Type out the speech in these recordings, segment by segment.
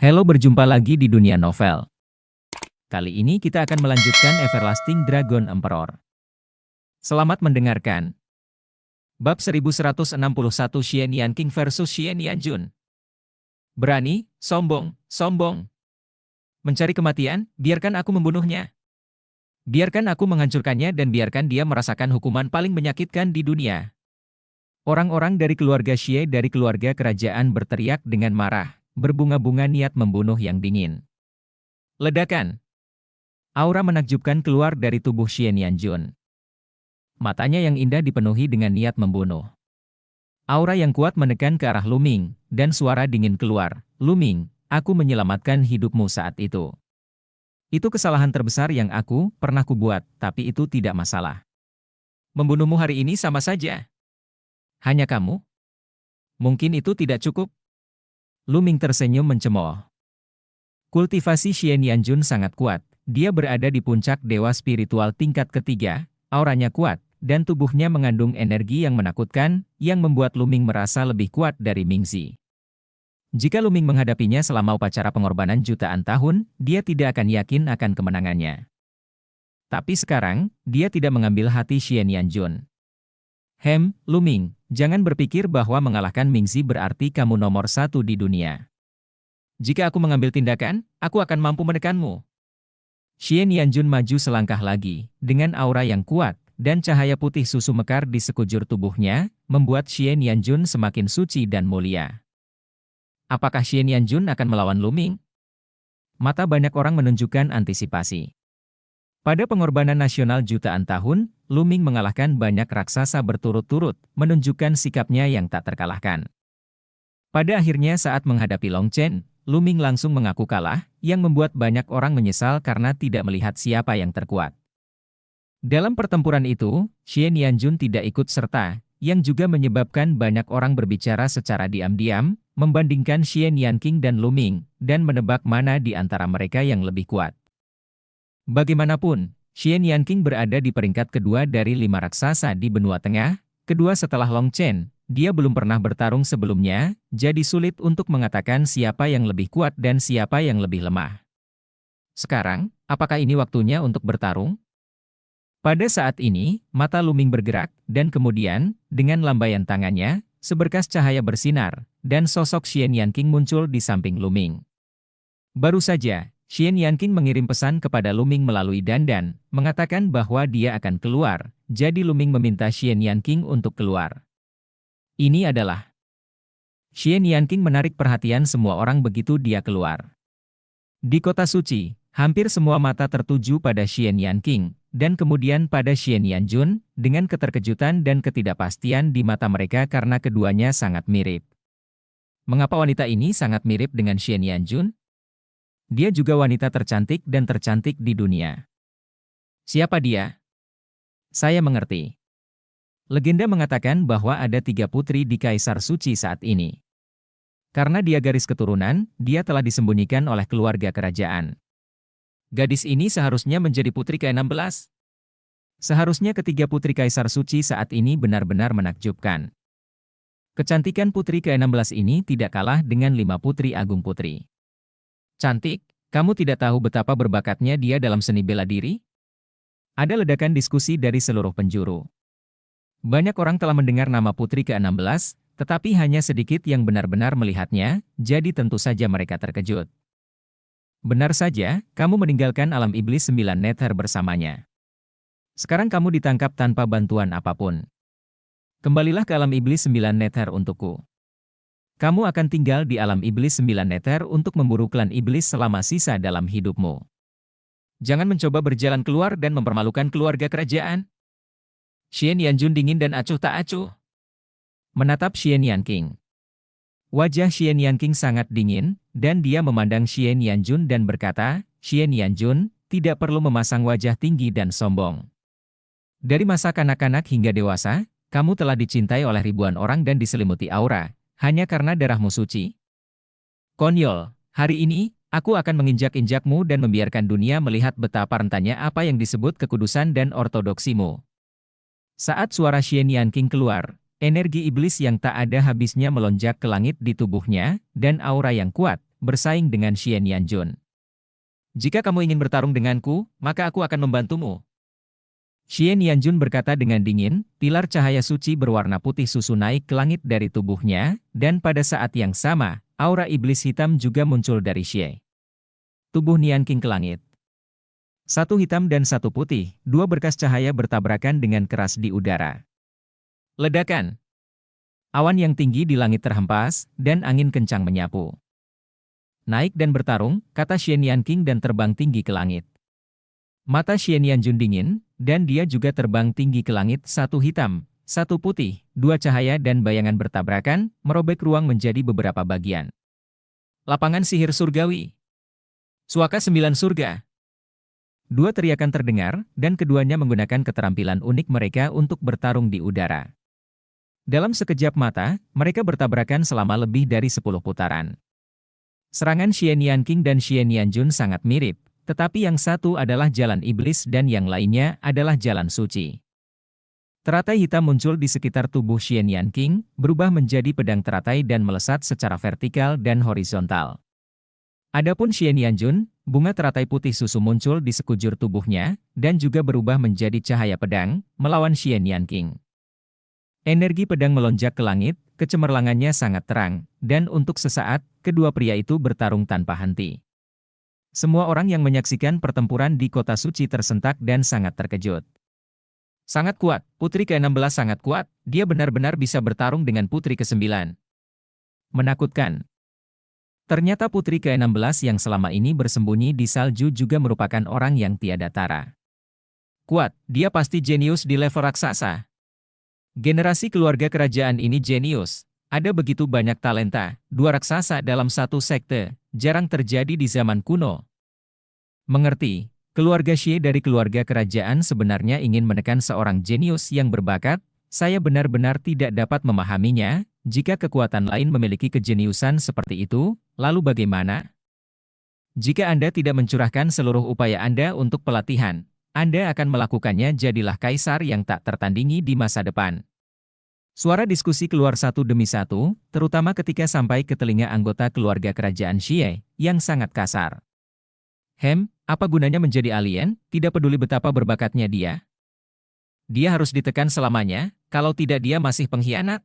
Halo, berjumpa lagi di dunia novel. Kali ini kita akan melanjutkan Everlasting Dragon Emperor. Selamat mendengarkan. Bab 1161 Xian Yanqing versus Xian Yanjun. Berani, sombong, sombong. Mencari kematian, biarkan aku membunuhnya. Biarkan aku menghancurkannya dan biarkan dia merasakan hukuman paling menyakitkan di dunia. Orang-orang dari keluarga Xie dari keluarga kerajaan berteriak dengan marah, berbunga-bunga niat membunuh yang dingin. Ledakan. Aura menakjubkan keluar dari tubuh Xian Yanjun. Matanya yang indah dipenuhi dengan niat membunuh. Aura yang kuat menekan ke arah Lu Ming, dan suara dingin keluar. Lu Ming, aku menyelamatkan hidupmu saat itu. Itu kesalahan terbesar yang aku pernah kubuat, tapi itu tidak masalah. Membunuhmu hari ini sama saja. Hanya kamu? Mungkin itu tidak cukup? Lu Ming tersenyum mencemooh. Kultivasi Xian Yanjun sangat kuat. Dia berada di puncak dewa spiritual tingkat ketiga, auranya kuat, dan tubuhnya mengandung energi yang menakutkan, yang membuat Lu Ming merasa lebih kuat dari Mingzi. Jika Lu Ming menghadapinya selama upacara pengorbanan jutaan tahun, dia tidak akan yakin akan kemenangannya. Tapi sekarang, dia tidak mengambil hati Xian Yanjun. Lu Ming, jangan berpikir bahwa mengalahkan Mingzi berarti kamu nomor satu di dunia. Jika aku mengambil tindakan, aku akan mampu menekanmu. Xian Yanjun maju selangkah lagi, dengan aura yang kuat, dan cahaya putih susu mekar di sekujur tubuhnya, membuat Xian Yanjun semakin suci dan mulia. Apakah Xian Yanjun akan melawan Lu Ming? Mata banyak orang menunjukkan antisipasi. Pada pengorbanan nasional jutaan tahun, Lu Ming mengalahkan banyak raksasa berturut-turut, menunjukkan sikapnya yang tak terkalahkan. Pada akhirnya saat menghadapi Long Chen, Lu Ming langsung mengaku kalah, yang membuat banyak orang menyesal karena tidak melihat siapa yang terkuat. Dalam pertempuran itu, Xian Yanjun tidak ikut serta, yang juga menyebabkan banyak orang berbicara secara diam-diam, membandingkan Xian Yanqing dan Lu Ming, dan menebak mana di antara mereka yang lebih kuat. Bagaimanapun, Xian Yanqing berada di peringkat kedua dari 5 raksasa di benua tengah, kedua setelah Long Chen. Dia belum pernah bertarung sebelumnya, jadi sulit untuk mengatakan siapa yang lebih kuat dan siapa yang lebih lemah. Sekarang, apakah ini waktunya untuk bertarung? Pada saat ini, mata Lu Ming bergerak, dan kemudian, dengan lambaian tangannya, seberkas cahaya bersinar, dan sosok Xian Yanqing muncul di samping Lu Ming. Baru saja, Xian Yanqing mengirim pesan kepada Lu Ming melalui dandan, mengatakan bahwa dia akan keluar, jadi Lu Ming meminta Xian Yanqing untuk keluar. Ini adalah Xian Yanqing menarik perhatian semua orang begitu dia keluar. Di kota suci, hampir semua mata tertuju pada Xian Yanqing, dan kemudian pada Xian Yanjun, dengan keterkejutan dan ketidakpastian di mata mereka karena keduanya sangat mirip. Mengapa wanita ini sangat mirip dengan Xian Yanjun? Dia juga wanita tercantik dan tercantik di dunia. Siapa dia? Saya mengerti. Legenda mengatakan bahwa ada 3 putri di Kaisar Suci saat ini. Karena dia garis keturunan, dia telah disembunyikan oleh keluarga kerajaan. Gadis ini seharusnya menjadi putri ke-16. Seharusnya ketiga putri Kaisar Suci saat ini benar-benar menakjubkan. Kecantikan putri ke-16 ini tidak kalah dengan 5 putri agung putri. Cantik, kamu tidak tahu betapa berbakatnya dia dalam seni bela diri? Ada ledakan diskusi dari seluruh penjuru. Banyak orang telah mendengar nama putri ke-16, tetapi hanya sedikit yang benar-benar melihatnya, jadi tentu saja mereka terkejut. Benar saja, kamu meninggalkan alam iblis 9 nether bersamanya. Sekarang kamu ditangkap tanpa bantuan apapun. Kembalilah ke alam iblis 9 nether untukku. Kamu akan tinggal di alam iblis 9 nether untuk memburu klan iblis selama sisa dalam hidupmu. Jangan mencoba berjalan keluar dan mempermalukan keluarga kerajaan. Xian Yanjun dingin dan acuh tak acuh. Menatap Xian Yanqing. Wajah Xian Yanqing sangat dingin, dan dia memandang Xian Yanjun dan berkata, Xian Yanjun, tidak perlu memasang wajah tinggi dan sombong. Dari masa kanak-kanak hingga dewasa, kamu telah dicintai oleh ribuan orang dan diselimuti aura, hanya karena darahmu suci. Konyol, hari ini, aku akan menginjak-injakmu dan membiarkan dunia melihat betapa rentannya apa yang disebut kekudusan dan ortodoksimu. Saat suara Xian Yanqing keluar, energi iblis yang tak ada habisnya melonjak ke langit di tubuhnya, dan aura yang kuat, bersaing dengan Xie Nianjun. Jika kamu ingin bertarung denganku, maka aku akan membantumu. Xie Nianjun berkata dengan dingin, pilar cahaya suci berwarna putih susu naik ke langit dari tubuhnya, dan pada saat yang sama, aura iblis hitam juga muncul dari Xie. Tubuh Nian King ke langit. Satu hitam dan satu putih, dua berkas cahaya bertabrakan dengan keras di udara. Ledakan. Awan yang tinggi di langit terhempas, dan angin kencang menyapu. Naik dan bertarung, kata Xie Nian King dan terbang tinggi ke langit. Mata Xie Nianjun dingin, dan dia juga terbang tinggi ke langit, satu hitam, satu putih, dua cahaya dan bayangan bertabrakan, merobek ruang menjadi beberapa bagian. Lapangan sihir surgawi. Suaka 9 surga. Dua teriakan terdengar, dan keduanya menggunakan keterampilan unik mereka untuk bertarung di udara. Dalam sekejap mata, mereka bertabrakan selama lebih dari 10 putaran. Serangan Xie Nian King dan Xie Nianjun sangat mirip, tetapi yang satu adalah jalan iblis dan yang lainnya adalah jalan suci. Teratai hitam muncul di sekitar tubuh Xie Nian King, berubah menjadi pedang teratai dan melesat secara vertikal dan horizontal. Adapun Xie Nianjun, bunga teratai putih susu muncul di sekujur tubuhnya, dan juga berubah menjadi cahaya pedang, melawan Xie Nian King. Energi pedang melonjak ke langit, kecemerlangannya sangat terang, dan untuk sesaat, kedua pria itu bertarung tanpa henti. Semua orang yang menyaksikan pertempuran di kota suci tersentak dan sangat terkejut. Sangat kuat, putri ke-16 sangat kuat, dia benar-benar bisa bertarung dengan putri ke-9. Menakutkan. Ternyata putri ke-16 yang selama ini bersembunyi di salju juga merupakan orang yang tiada tara. Kuat, dia pasti jenius di level raksasa. Generasi keluarga kerajaan ini jenius. Ada begitu banyak talenta, dua raksasa dalam satu sekte, jarang terjadi di zaman kuno. Mengerti, keluarga Xie dari keluarga kerajaan sebenarnya ingin menekan seorang jenius yang berbakat, saya benar-benar tidak dapat memahaminya, jika kekuatan lain memiliki kejeniusan seperti itu, lalu bagaimana? Jika Anda tidak mencurahkan seluruh upaya Anda untuk pelatihan, Anda akan melakukannya jadilah kaisar yang tak tertandingi di masa depan. Suara diskusi keluar satu demi satu, terutama ketika sampai ke telinga anggota keluarga kerajaan Xie, yang sangat kasar. Apa gunanya menjadi alien, tidak peduli betapa berbakatnya dia? Dia harus ditekan selamanya, kalau tidak dia masih pengkhianat.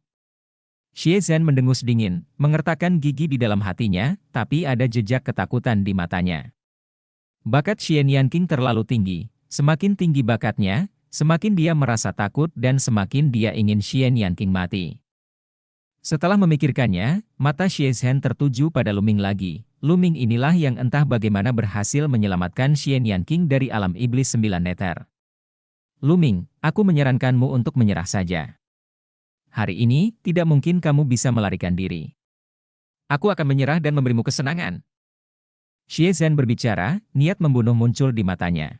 Xie Zhan mendengus dingin, mengertakkan gigi di dalam hatinya, tapi ada jejak ketakutan di matanya. Bakat Xie Nian King terlalu tinggi, semakin tinggi bakatnya, semakin dia merasa takut dan semakin dia ingin Xie Nian King mati. Setelah memikirkannya, mata Xie Zhan tertuju pada Luming lagi. Luming inilah yang entah bagaimana berhasil menyelamatkan Xie Nian King dari alam iblis 9 neter. Luming, aku menyarankanmu untuk menyerah saja. Hari ini, tidak mungkin kamu bisa melarikan diri. Aku akan menyerah dan memberimu kesenangan. Xie Zhan berbicara, niat membunuh muncul di matanya.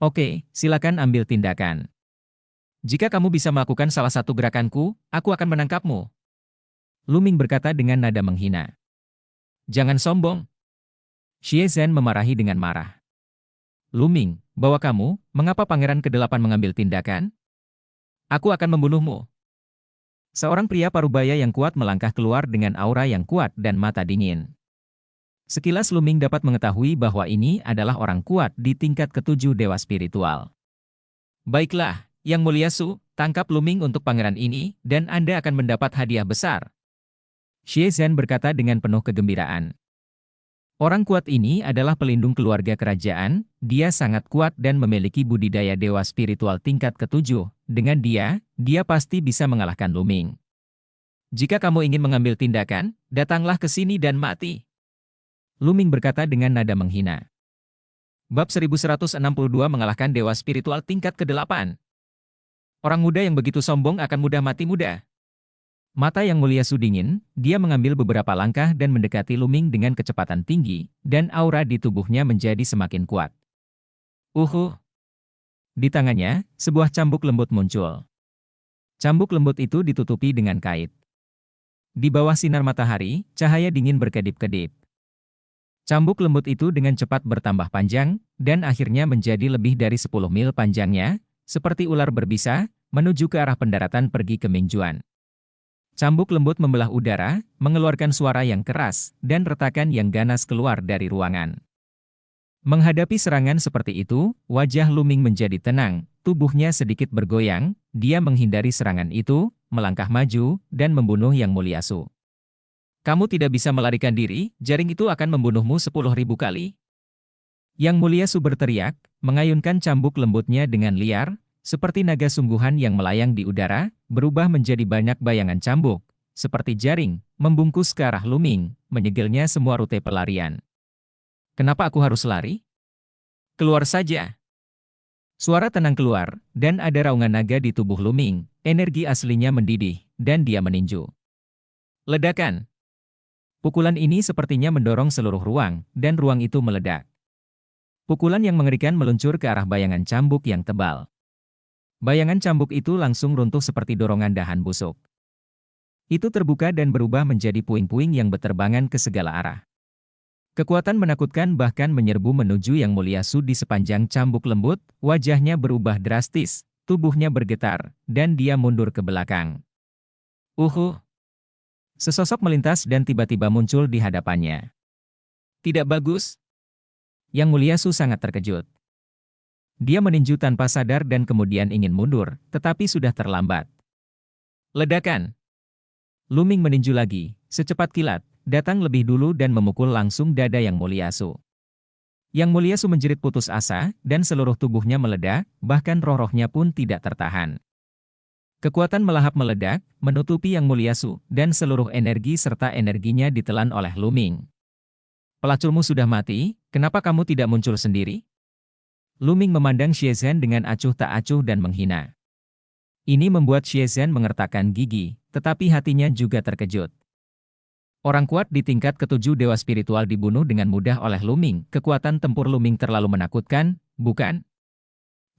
Oke, silakan ambil tindakan. Jika kamu bisa melakukan salah satu gerakanku, aku akan menangkapmu. Luming berkata dengan nada menghina. Jangan sombong. Xie Zhan memarahi dengan marah. Luming, bawa kamu, mengapa Pangeran ke-8 mengambil tindakan? Aku akan membunuhmu. Seorang pria parubaya yang kuat melangkah keluar dengan aura yang kuat dan mata dingin. Sekilas Luming dapat mengetahui bahwa ini adalah orang kuat di tingkat ke-7 dewa spiritual. Baiklah, Yang Mulia Su, tangkap Luming untuk pangeran ini, dan Anda akan mendapat hadiah besar. Xie Zhan berkata dengan penuh kegembiraan. Orang kuat ini adalah pelindung keluarga kerajaan, dia sangat kuat dan memiliki budidaya dewa spiritual tingkat ke-7. Dengan dia pasti bisa mengalahkan Luming. Jika kamu ingin mengambil tindakan, datanglah ke sini dan mati. Luming berkata dengan nada menghina. Bab 1162 mengalahkan dewa spiritual tingkat ke-8. Orang muda yang begitu sombong akan mudah mati muda. Mata Yang Mulia Su dingin, dia mengambil beberapa langkah dan mendekati Luming dengan kecepatan tinggi, dan aura di tubuhnya menjadi semakin kuat. Di tangannya, sebuah cambuk lembut muncul. Cambuk lembut itu ditutupi dengan kait. Di bawah sinar matahari, cahaya dingin berkedip-kedip. Cambuk lembut itu dengan cepat bertambah panjang, dan akhirnya menjadi lebih dari 10 mil panjangnya, seperti ular berbisa, menuju ke arah pendaratan pergi ke Mingjuan. Cambuk lembut membelah udara, mengeluarkan suara yang keras, dan retakan yang ganas keluar dari ruangan. Menghadapi serangan seperti itu, wajah Luming menjadi tenang, tubuhnya sedikit bergoyang, dia menghindari serangan itu, melangkah maju, dan membunuh Yang Mulia Su. Kamu tidak bisa melarikan diri, jaring itu akan membunuhmu 10.000 kali. Yang Mulia Su berteriak, mengayunkan cambuk lembutnya dengan liar, seperti naga sungguhan yang melayang di udara, berubah menjadi banyak bayangan cambuk, seperti jaring, membungkus ke arah Luming, menyegilnya semua rute pelarian. Kenapa aku harus lari? Keluar saja. Suara tenang keluar, dan ada raungan naga di tubuh Luming, energi aslinya mendidih, dan dia meninju. Ledakan. Pukulan ini sepertinya mendorong seluruh ruang, dan ruang itu meledak. Pukulan yang mengerikan meluncur ke arah bayangan cambuk yang tebal. Bayangan cambuk itu langsung runtuh seperti dorongan dahan busuk. Itu terbuka dan berubah menjadi puing-puing yang berterbangan ke segala arah. Kekuatan menakutkan bahkan menyerbu menuju Yang Mulia Su di sepanjang cambuk lembut, wajahnya berubah drastis, tubuhnya bergetar, dan dia mundur ke belakang. Sesosok melintas dan tiba-tiba muncul di hadapannya. Tidak bagus. Yang Mulia Su sangat terkejut. Dia meninju tanpa sadar dan kemudian ingin mundur, tetapi sudah terlambat. Ledakan. Luming meninju lagi, secepat kilat, datang lebih dulu dan memukul langsung dada Yang Mulia Su. Yang Mulia Su menjerit putus asa, dan seluruh tubuhnya meledak, bahkan roh-rohnya pun tidak tertahan. Kekuatan melahap meledak, menutupi Yang Mulia Su, dan seluruh energi serta energinya ditelan oleh Luming. Pelacurmu sudah mati, kenapa kamu tidak muncul sendiri? Luming memandang Xie Zhen dengan acuh tak acuh dan menghina. Ini membuat Xie Zhen mengertakkan gigi, tetapi hatinya juga terkejut. Orang kuat di tingkat ketujuh dewa spiritual dibunuh dengan mudah oleh Luming. Kekuatan tempur Luming terlalu menakutkan, bukan?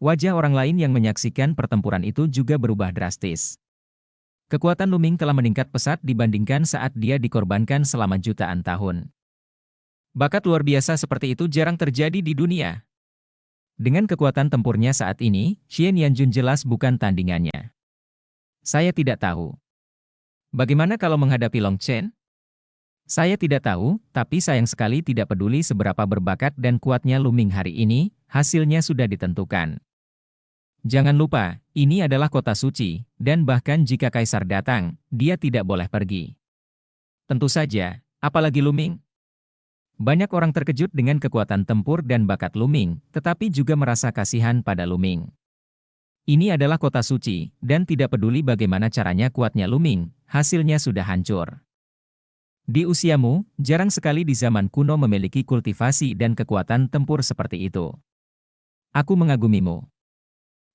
Wajah orang lain yang menyaksikan pertempuran itu juga berubah drastis. Kekuatan Luming telah meningkat pesat dibandingkan saat dia dikorbankan selama jutaan tahun. Bakat luar biasa seperti itu jarang terjadi di dunia. Dengan kekuatan tempurnya saat ini, Xian Yanjun jelas bukan tandingannya. Saya tidak tahu. Bagaimana kalau menghadapi Long Chen? Saya tidak tahu, tapi sayang sekali tidak peduli seberapa berbakat dan kuatnya Luming hari ini, hasilnya sudah ditentukan. Jangan lupa, ini adalah kota suci, dan bahkan jika Kaisar datang, dia tidak boleh pergi. Tentu saja, apalagi Luming. Banyak orang terkejut dengan kekuatan tempur dan bakat Luming, tetapi juga merasa kasihan pada Luming. Ini adalah kota suci, dan tidak peduli bagaimana caranya kuatnya Luming, hasilnya sudah hancur. Di usiamu, jarang sekali di zaman kuno memiliki kultivasi dan kekuatan tempur seperti itu. Aku mengagumimu.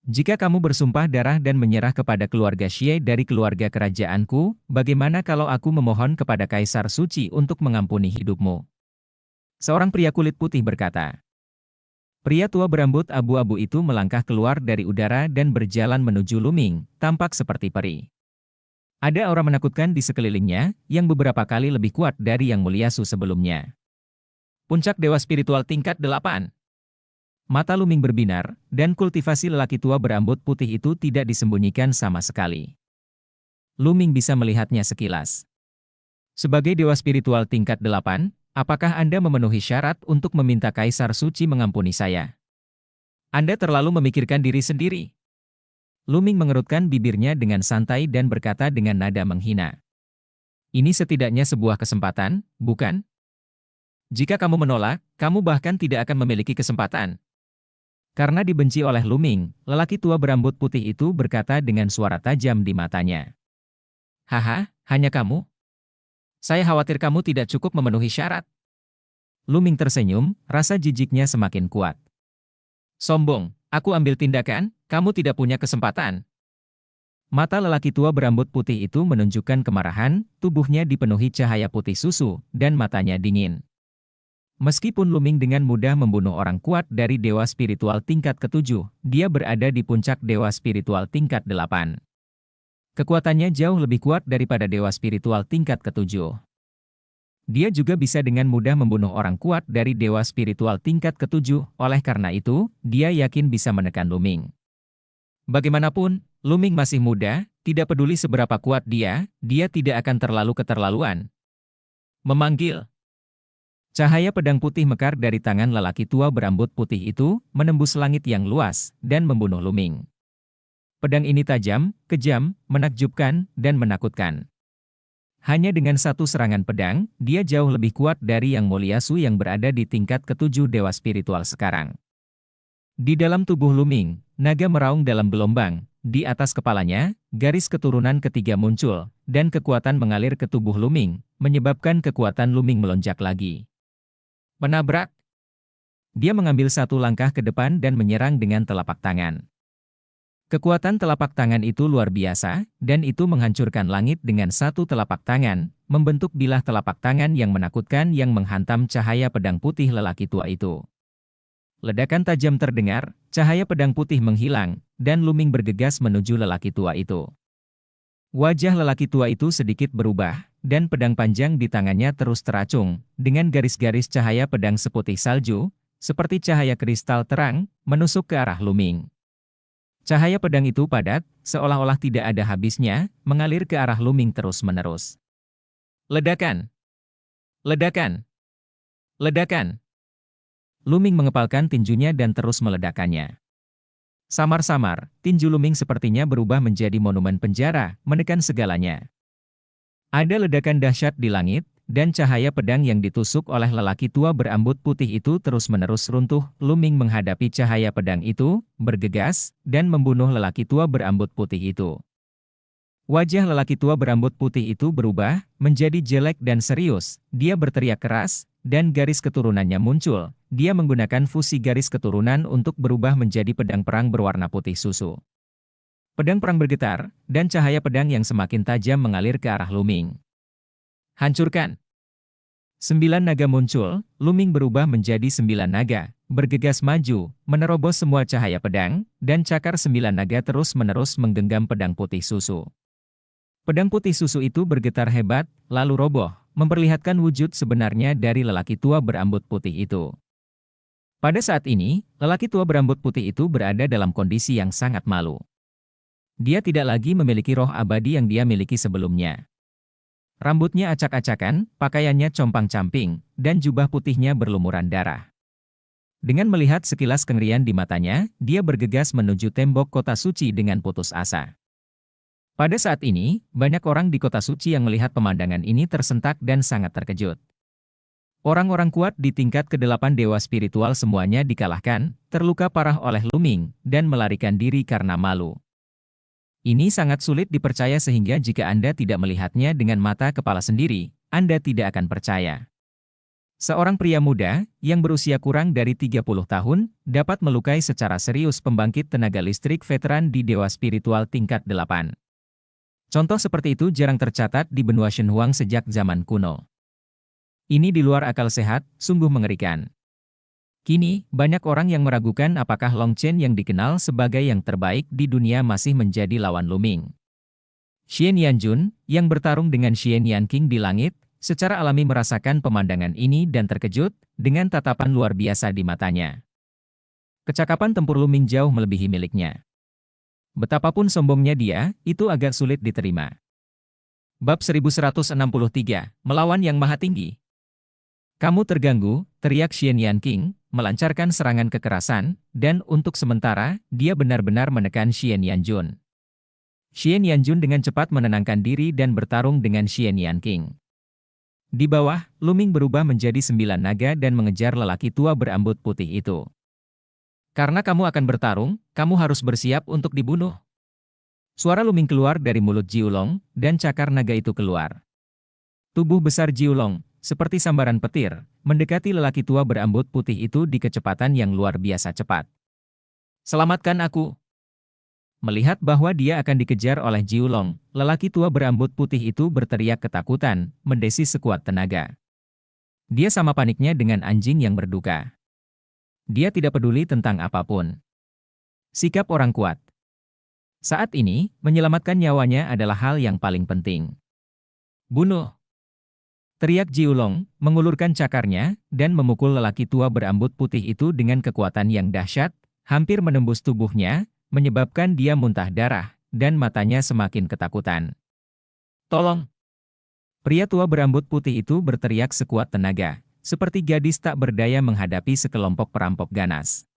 Jika kamu bersumpah darah dan menyerah kepada keluarga Xie dari keluarga kerajaanku, bagaimana kalau aku memohon kepada Kaisar Suci untuk mengampuni hidupmu? Seorang pria kulit putih berkata. Pria tua berambut abu-abu itu melangkah keluar dari udara dan berjalan menuju Luming, tampak seperti peri. Ada aura menakutkan di sekelilingnya, yang beberapa kali lebih kuat dari Yang Mulia Su sebelumnya. Puncak Dewa Spiritual tingkat 8. Mata Luming berbinar, dan kultivasi lelaki tua berambut putih itu tidak disembunyikan sama sekali. Luming bisa melihatnya sekilas. Sebagai Dewa Spiritual tingkat 8, apakah Anda memenuhi syarat untuk meminta Kaisar Suci mengampuni saya? Anda terlalu memikirkan diri sendiri. Luming mengerutkan bibirnya dengan santai dan berkata dengan nada menghina. Ini setidaknya sebuah kesempatan, bukan? Jika kamu menolak, kamu bahkan tidak akan memiliki kesempatan. Karena dibenci oleh Luming, lelaki tua berambut putih itu berkata dengan suara tajam di matanya. Haha, hanya kamu? Saya khawatir kamu tidak cukup memenuhi syarat. Luming tersenyum, rasa jijiknya semakin kuat. Sombong, aku ambil tindakan, kamu tidak punya kesempatan. Mata lelaki tua berambut putih itu menunjukkan kemarahan, tubuhnya dipenuhi cahaya putih susu, dan matanya dingin. Meskipun Luming dengan mudah membunuh orang kuat dari Dewa Spiritual tingkat ke-7, dia berada di puncak Dewa Spiritual tingkat 8. Kekuatannya jauh lebih kuat daripada Dewa Spiritual tingkat ke-7. Dia juga bisa dengan mudah membunuh orang kuat dari Dewa Spiritual tingkat ke-7, oleh karena itu, dia yakin bisa menekan Luming. Bagaimanapun, Luming masih muda, Tidak peduli seberapa kuat dia tidak akan terlalu keterlaluan. Memanggil. Cahaya pedang putih mekar dari tangan lelaki tua berambut putih itu, menembus langit yang luas, dan membunuh Luming. Pedang ini tajam, kejam, menakjubkan, dan menakutkan. Hanya dengan satu serangan pedang, dia jauh lebih kuat dari Yang Mulia Su yang berada di tingkat ketujuh dewa spiritual sekarang. Di dalam tubuh Luming, naga meraung dalam gelombang. Di atas kepalanya, garis keturunan ketiga muncul, dan kekuatan mengalir ke tubuh Luming, menyebabkan kekuatan Luming melonjak lagi. Menabrak. Dia mengambil satu langkah ke depan dan menyerang dengan telapak tangan. Kekuatan telapak tangan itu luar biasa, dan itu menghancurkan langit dengan satu telapak tangan, membentuk bilah telapak tangan yang menakutkan yang menghantam cahaya pedang putih lelaki tua itu. Ledakan tajam terdengar, cahaya pedang putih menghilang, dan Luming bergegas menuju lelaki tua itu. Wajah lelaki tua itu sedikit berubah, dan pedang panjang di tangannya terus teracung, dengan garis-garis cahaya pedang seputih salju, seperti cahaya kristal terang, menusuk ke arah Luming. Cahaya pedang itu padat, seolah-olah tidak ada habisnya, mengalir ke arah Luming terus-menerus. Ledakan! Ledakan! Ledakan! Luming mengepalkan tinjunya dan terus meledakkannya. Samar-samar, tinju Luming sepertinya berubah menjadi monumen penjara, menekan segalanya. Ada ledakan dahsyat di langit, dan cahaya pedang yang ditusuk oleh lelaki tua berambut putih itu terus-menerus runtuh. Luming menghadapi cahaya pedang itu, bergegas, dan membunuh lelaki tua berambut putih itu. Wajah lelaki tua berambut putih itu berubah, menjadi jelek dan serius. Dia berteriak keras, dan garis keturunannya muncul. Dia menggunakan fusi garis keturunan untuk berubah menjadi pedang perang berwarna putih susu. Pedang perang bergetar, dan cahaya pedang yang semakin tajam mengalir ke arah Luming. Hancurkan! 9 naga muncul, Luming berubah menjadi 9 naga, bergegas maju, menerobos semua cahaya pedang, dan cakar 9 naga terus-menerus menggenggam pedang putih susu. Pedang putih susu itu bergetar hebat, lalu roboh, memperlihatkan wujud sebenarnya dari lelaki tua berambut putih itu. Pada saat ini, lelaki tua berambut putih itu berada dalam kondisi yang sangat malu. Dia tidak lagi memiliki roh abadi yang dia miliki sebelumnya. Rambutnya acak-acakan, pakaiannya compang-camping, dan jubah putihnya berlumuran darah. Dengan melihat sekilas kengerian di matanya, dia bergegas menuju tembok kota suci dengan putus asa. Pada saat ini, banyak orang di kota suci yang melihat pemandangan ini tersentak dan sangat terkejut. Orang-orang kuat di tingkat ke-8 dewa spiritual semuanya dikalahkan, terluka parah oleh Luming, dan melarikan diri karena malu. Ini sangat sulit dipercaya sehingga jika Anda tidak melihatnya dengan mata kepala sendiri, Anda tidak akan percaya. Seorang pria muda, yang berusia kurang dari 30 tahun, dapat melukai secara serius pembangkit tenaga listrik veteran di dewa spiritual tingkat 8. Contoh seperti itu jarang tercatat di benua Shenhuang sejak zaman kuno. Ini di luar akal sehat, sungguh mengerikan. Kini, banyak orang yang meragukan apakah Long Chen yang dikenal sebagai yang terbaik di dunia masih menjadi lawan Luming. Xian Yanjun, yang bertarung dengan Xian Yanqing di langit, secara alami merasakan pemandangan ini dan terkejut, dengan tatapan luar biasa di matanya. Kecakapan tempur Luming jauh melebihi miliknya. Betapapun sombongnya dia, itu agak sulit diterima. Bab 1163, Melawan Yang Maha Tinggi. Kamu terganggu, teriak Xian Yanqing, melancarkan serangan kekerasan, dan untuk sementara, dia benar-benar menekan Xian Yanjun. Xian Yanjun dengan cepat menenangkan diri dan bertarung dengan Xian Yanqing. Di bawah, Luming berubah menjadi 9 naga dan mengejar lelaki tua berambut putih itu. Karena kamu akan bertarung, kamu harus bersiap untuk dibunuh. Suara Luming keluar dari mulut Jiulong, dan cakar naga itu keluar. Tubuh besar Jiulong, seperti sambaran petir, mendekati lelaki tua berambut putih itu di kecepatan yang luar biasa cepat. Selamatkan aku! Melihat bahwa dia akan dikejar oleh Jiulong, lelaki tua berambut putih itu berteriak ketakutan, mendesis sekuat tenaga. Dia sama paniknya dengan anjing yang berduka. Dia tidak peduli tentang apapun. Sikap orang kuat. Saat ini, menyelamatkan nyawanya adalah hal yang paling penting. Bunuh! Teriak Jiulong, mengulurkan cakarnya, dan memukul lelaki tua berambut putih itu dengan kekuatan yang dahsyat, hampir menembus tubuhnya, menyebabkan dia muntah darah, dan matanya semakin ketakutan. "Tolong!" Pria tua berambut putih itu berteriak sekuat tenaga, seperti gadis tak berdaya menghadapi sekelompok perampok ganas.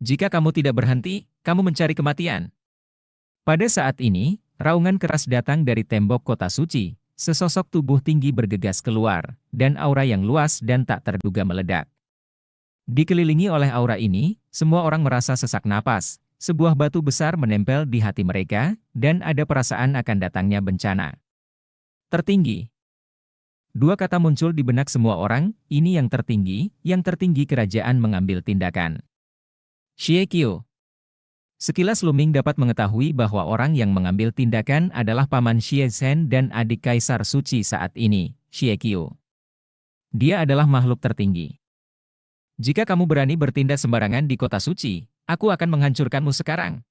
"Jika kamu tidak berhenti, kamu mencari kematian." Pada saat ini, raungan keras datang dari tembok kota suci, sesosok tubuh tinggi bergegas keluar, dan aura yang luas dan tak terduga meledak. Dikelilingi oleh aura ini, semua orang merasa sesak napas, sebuah batu besar menempel di hati mereka, dan ada perasaan akan datangnya bencana. Tertinggi. Dua kata muncul di benak semua orang, ini yang tertinggi kerajaan mengambil tindakan. Xie Qiu. Sekilas Luming dapat mengetahui bahwa orang yang mengambil tindakan adalah paman Xie Zhen dan adik Kaisar Suci saat ini, Xie Qiu. Dia adalah makhluk tertinggi. "Jika kamu berani bertindak sembarangan di kota suci, aku akan menghancurkanmu sekarang."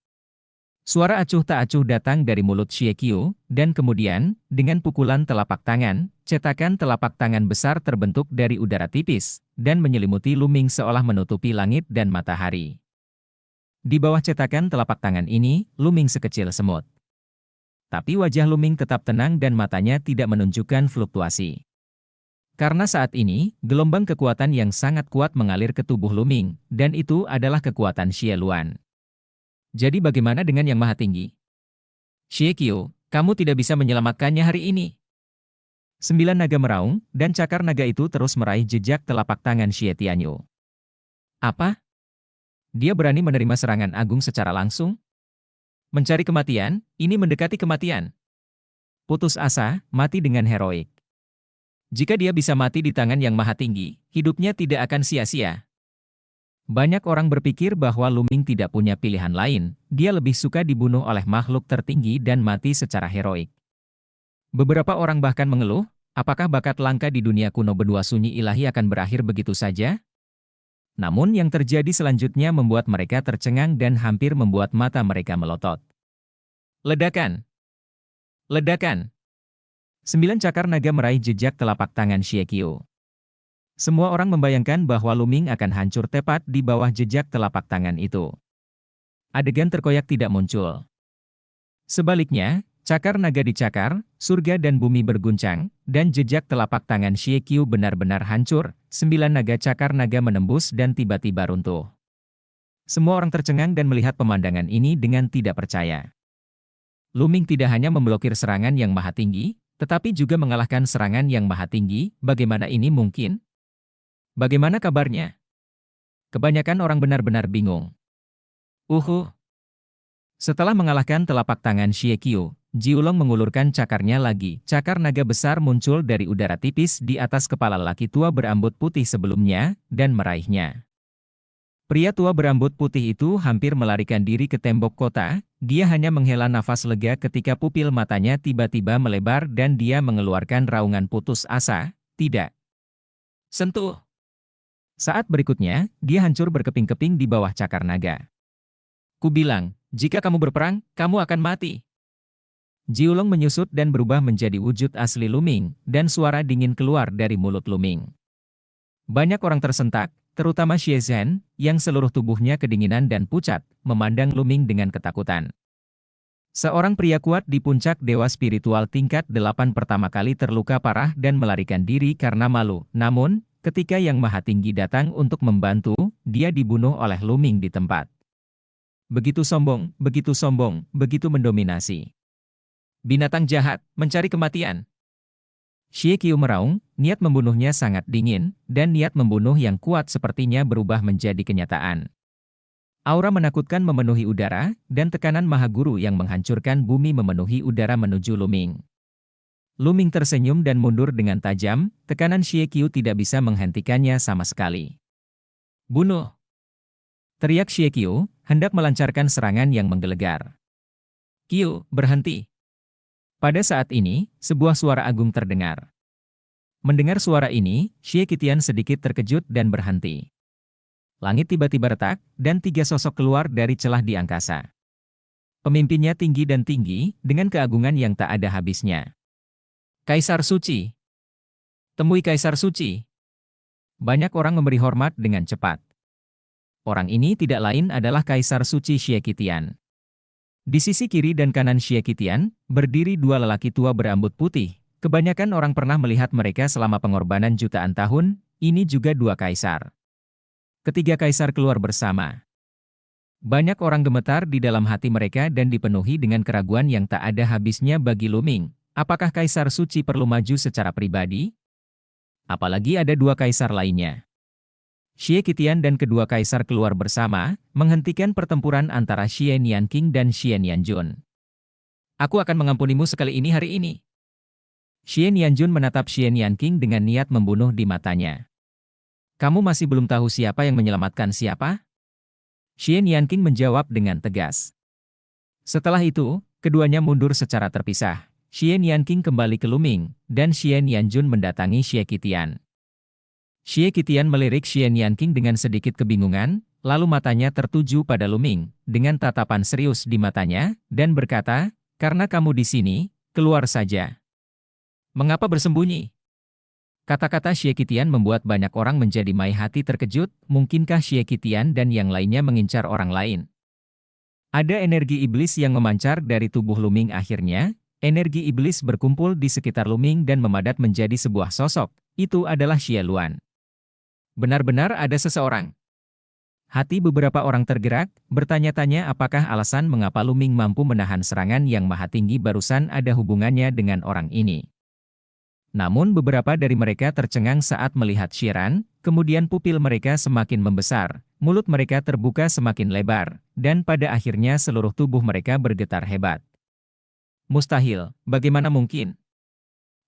Suara acuh tak acuh datang dari mulut Xie Qiu, dan kemudian, dengan pukulan telapak tangan, cetakan telapak tangan besar terbentuk dari udara tipis, dan menyelimuti Luming seolah menutupi langit dan matahari. Di bawah cetakan telapak tangan ini, Luming sekecil semut. Tapi wajah Luming tetap tenang dan matanya tidak menunjukkan fluktuasi. Karena saat ini, gelombang kekuatan yang sangat kuat mengalir ke tubuh Luming, dan itu adalah kekuatan Xie Luan. "Jadi bagaimana dengan Yang Maha Tinggi?" "Xie Qiu, kamu tidak bisa menyelamatkannya hari ini." 9 naga meraung, dan cakar naga itu terus meraih jejak telapak tangan Xie Tianyu. "Apa? Dia berani menerima serangan agung secara langsung? Mencari kematian, ini mendekati kematian. Putus asa, mati dengan heroik. Jika dia bisa mati di tangan Yang Maha Tinggi, hidupnya tidak akan sia-sia." Banyak orang berpikir bahwa Luming tidak punya pilihan lain, dia lebih suka dibunuh oleh makhluk tertinggi dan mati secara heroik. Beberapa orang bahkan mengeluh, apakah bakat langka di dunia kuno benua sunyi ilahi akan berakhir begitu saja? Namun yang terjadi selanjutnya membuat mereka tercengang dan hampir membuat mata mereka melotot. Ledakan! Ledakan! 9 cakar naga meraih jejak telapak tangan Xie Qiu. Semua orang membayangkan bahwa Luming akan hancur tepat di bawah jejak telapak tangan itu. Adegan terkoyak tidak muncul. Sebaliknya, cakar naga dicakar, surga dan bumi berguncang, dan jejak telapak tangan Xie Qiu benar-benar hancur, 9 naga cakar naga menembus dan tiba-tiba runtuh. Semua orang tercengang dan melihat pemandangan ini dengan tidak percaya. Luming tidak hanya memblokir serangan Yang Maha Tinggi, tetapi juga mengalahkan serangan Yang Maha Tinggi. Bagaimana ini mungkin? Bagaimana kabarnya? Kebanyakan orang benar-benar bingung. Setelah mengalahkan telapak tangan Xie Qiu, Jiulong mengulurkan cakarnya lagi. Cakar naga besar muncul dari udara tipis di atas kepala laki tua berambut putih sebelumnya, dan meraihnya. Pria tua berambut putih itu hampir melarikan diri ke tembok kota. Dia hanya menghela nafas lega ketika pupil matanya tiba-tiba melebar dan dia mengeluarkan raungan putus asa. "Tidak. Sentuh." Saat berikutnya, dia hancur berkeping-keping di bawah cakar naga. "Ku bilang, jika kamu berperang, kamu akan mati." Jiulong menyusut dan berubah menjadi wujud asli Luming, dan suara dingin keluar dari mulut Luming. Banyak orang tersentak, terutama Xie Zhen, yang seluruh tubuhnya kedinginan dan pucat, memandang Luming dengan ketakutan. Seorang pria kuat di puncak dewa spiritual tingkat 8 pertama kali terluka parah dan melarikan diri karena malu. Namun, ketika Yang Maha Tinggi datang untuk membantu, dia dibunuh oleh Luming di tempat. Begitu sombong, begitu mendominasi. Binatang jahat, mencari kematian. Xie Qiu meraung, niat membunuhnya sangat dingin, dan niat membunuh yang kuat sepertinya berubah menjadi kenyataan. Aura menakutkan memenuhi udara, dan tekanan Maha Guru yang menghancurkan bumi memenuhi udara menuju Luming. Luming tersenyum dan mundur dengan tajam, tekanan Xie Qiu tidak bisa menghentikannya sama sekali. "Bunuh!" teriak Xie Qiu, hendak melancarkan serangan yang menggelegar. "Qiu, berhenti!" Pada saat ini, sebuah suara agung terdengar. Mendengar suara ini, Xie Qitian sedikit terkejut dan berhenti. Langit tiba-tiba retak, dan 3 sosok keluar dari celah di angkasa. Pemimpinnya tinggi dan tinggi, dengan keagungan yang tak ada habisnya. "Kaisar Suci! Temui Kaisar Suci!" Banyak orang memberi hormat dengan cepat. Orang ini tidak lain adalah Kaisar Suci Xie Qitian. Di sisi kiri dan kanan Xie Qitian, berdiri dua lelaki tua berambut putih. Kebanyakan orang pernah melihat mereka selama pengorbanan jutaan tahun, ini juga dua kaisar. Ketiga kaisar keluar bersama. Banyak orang gemetar di dalam hati mereka dan dipenuhi dengan keraguan yang tak ada habisnya bagi Lu Ming. Apakah kaisar suci perlu maju secara pribadi? Apalagi ada dua kaisar lainnya. Xie Qitian dan kedua kaisar keluar bersama, menghentikan pertempuran antara Xie Nianqing dan Xie Nianjun. Aku akan mengampunimu sekali ini hari ini. Xie Nianjun menatap Xie Nianqing dengan niat membunuh di matanya. Kamu masih belum tahu siapa yang menyelamatkan siapa? Xie Nianqing menjawab dengan tegas. Setelah itu, keduanya mundur secara terpisah. Xie Nianqing kembali ke Lu Ming, dan Xie Nianjun mendatangi Xie Qitian. Xie Qitian melirik Xie Nianqing dengan sedikit kebingungan, lalu matanya tertuju pada Lu Ming, dengan tatapan serius di matanya, dan berkata, "Karena kamu di sini, keluar saja." "Mengapa bersembunyi?" Kata-kata Xie Qitian membuat banyak orang menjadi mai hati terkejut, mungkinkah Xie Qitian dan yang lainnya mengincar orang lain? Ada energi iblis yang memancar dari tubuh Lu Ming akhirnya, energi iblis berkumpul di sekitar Lu Ming dan memadat menjadi sebuah sosok, itu adalah Xie Luan. Benar-benar ada seseorang. Hati beberapa orang tergerak, bertanya-tanya apakah alasan mengapa Lu Ming mampu menahan serangan yang maha tinggi barusan ada hubungannya dengan orang ini. Namun beberapa dari mereka tercengang saat melihat Shiran, kemudian pupil mereka semakin membesar, mulut mereka terbuka semakin lebar, dan pada akhirnya seluruh tubuh mereka bergetar hebat. Mustahil, bagaimana mungkin?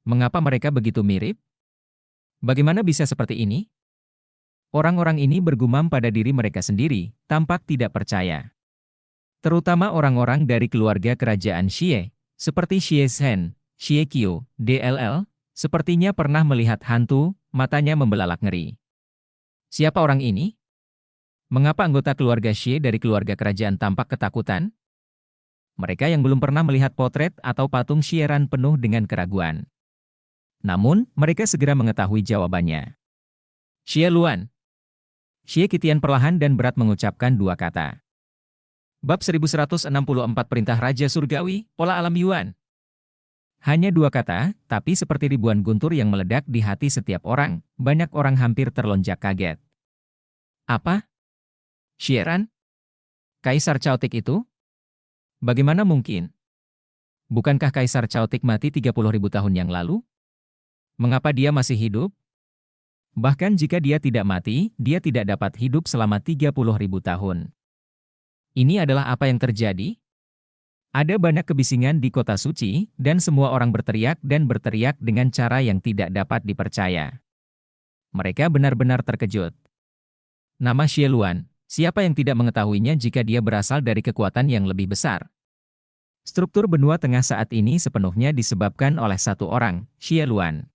Mengapa mereka begitu mirip? Bagaimana bisa seperti ini? Orang-orang ini bergumam pada diri mereka sendiri, tampak tidak percaya. Terutama orang-orang dari keluarga kerajaan Xie, seperti Xie Zhen, Xie Qiu, DLL, sepertinya pernah melihat hantu, matanya membelalak ngeri. Siapa orang ini? Mengapa anggota keluarga Xie dari keluarga kerajaan tampak ketakutan? Mereka yang belum pernah melihat potret atau patung Xieran penuh dengan keraguan. Namun, mereka segera mengetahui jawabannya. Xie Luan. Xie Qitian perlahan dan berat mengucapkan dua kata. Bab 1164 Perintah Raja Surgawi, Pola Alam Yuan. Hanya dua kata, tapi seperti ribuan guntur yang meledak di hati setiap orang, banyak orang hampir terlonjak kaget. Apa? Xieran? Kaisar Chaotic itu? Bagaimana mungkin? Bukankah Kaisar Chaotic mati 30.000 tahun yang lalu? Mengapa dia masih hidup? Bahkan jika dia tidak mati, dia tidak dapat hidup selama 30.000 tahun. Ini adalah apa yang terjadi? Ada banyak kebisingan di kota suci, dan semua orang berteriak dan berteriak dengan cara yang tidak dapat dipercaya. Mereka benar-benar terkejut. Nama Xie Luan, siapa yang tidak mengetahuinya jika dia berasal dari kekuatan yang lebih besar? Struktur benua tengah saat ini sepenuhnya disebabkan oleh satu orang, Xie Luan.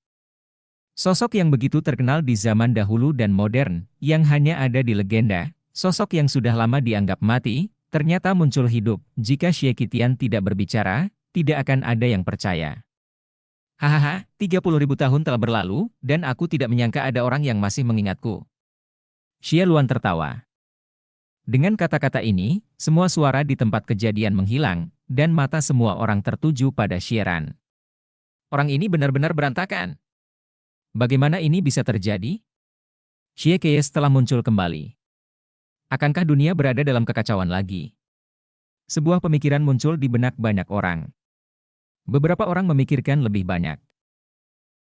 Sosok yang begitu terkenal di zaman dahulu dan modern, yang hanya ada di legenda, sosok yang sudah lama dianggap mati, ternyata muncul hidup. Jika Xie Qitian tidak berbicara, tidak akan ada yang percaya. Hahaha, 30.000 tahun telah berlalu, dan aku tidak menyangka ada orang yang masih mengingatku. Xie Luan tertawa. Dengan kata-kata ini, semua suara di tempat kejadian menghilang, dan mata semua orang tertuju pada Xieran. Orang ini benar-benar berantakan. Bagaimana ini bisa terjadi? Xie Keyes telah muncul kembali. Akankah dunia berada dalam kekacauan lagi? Sebuah pemikiran muncul di benak banyak orang. Beberapa orang memikirkan lebih banyak.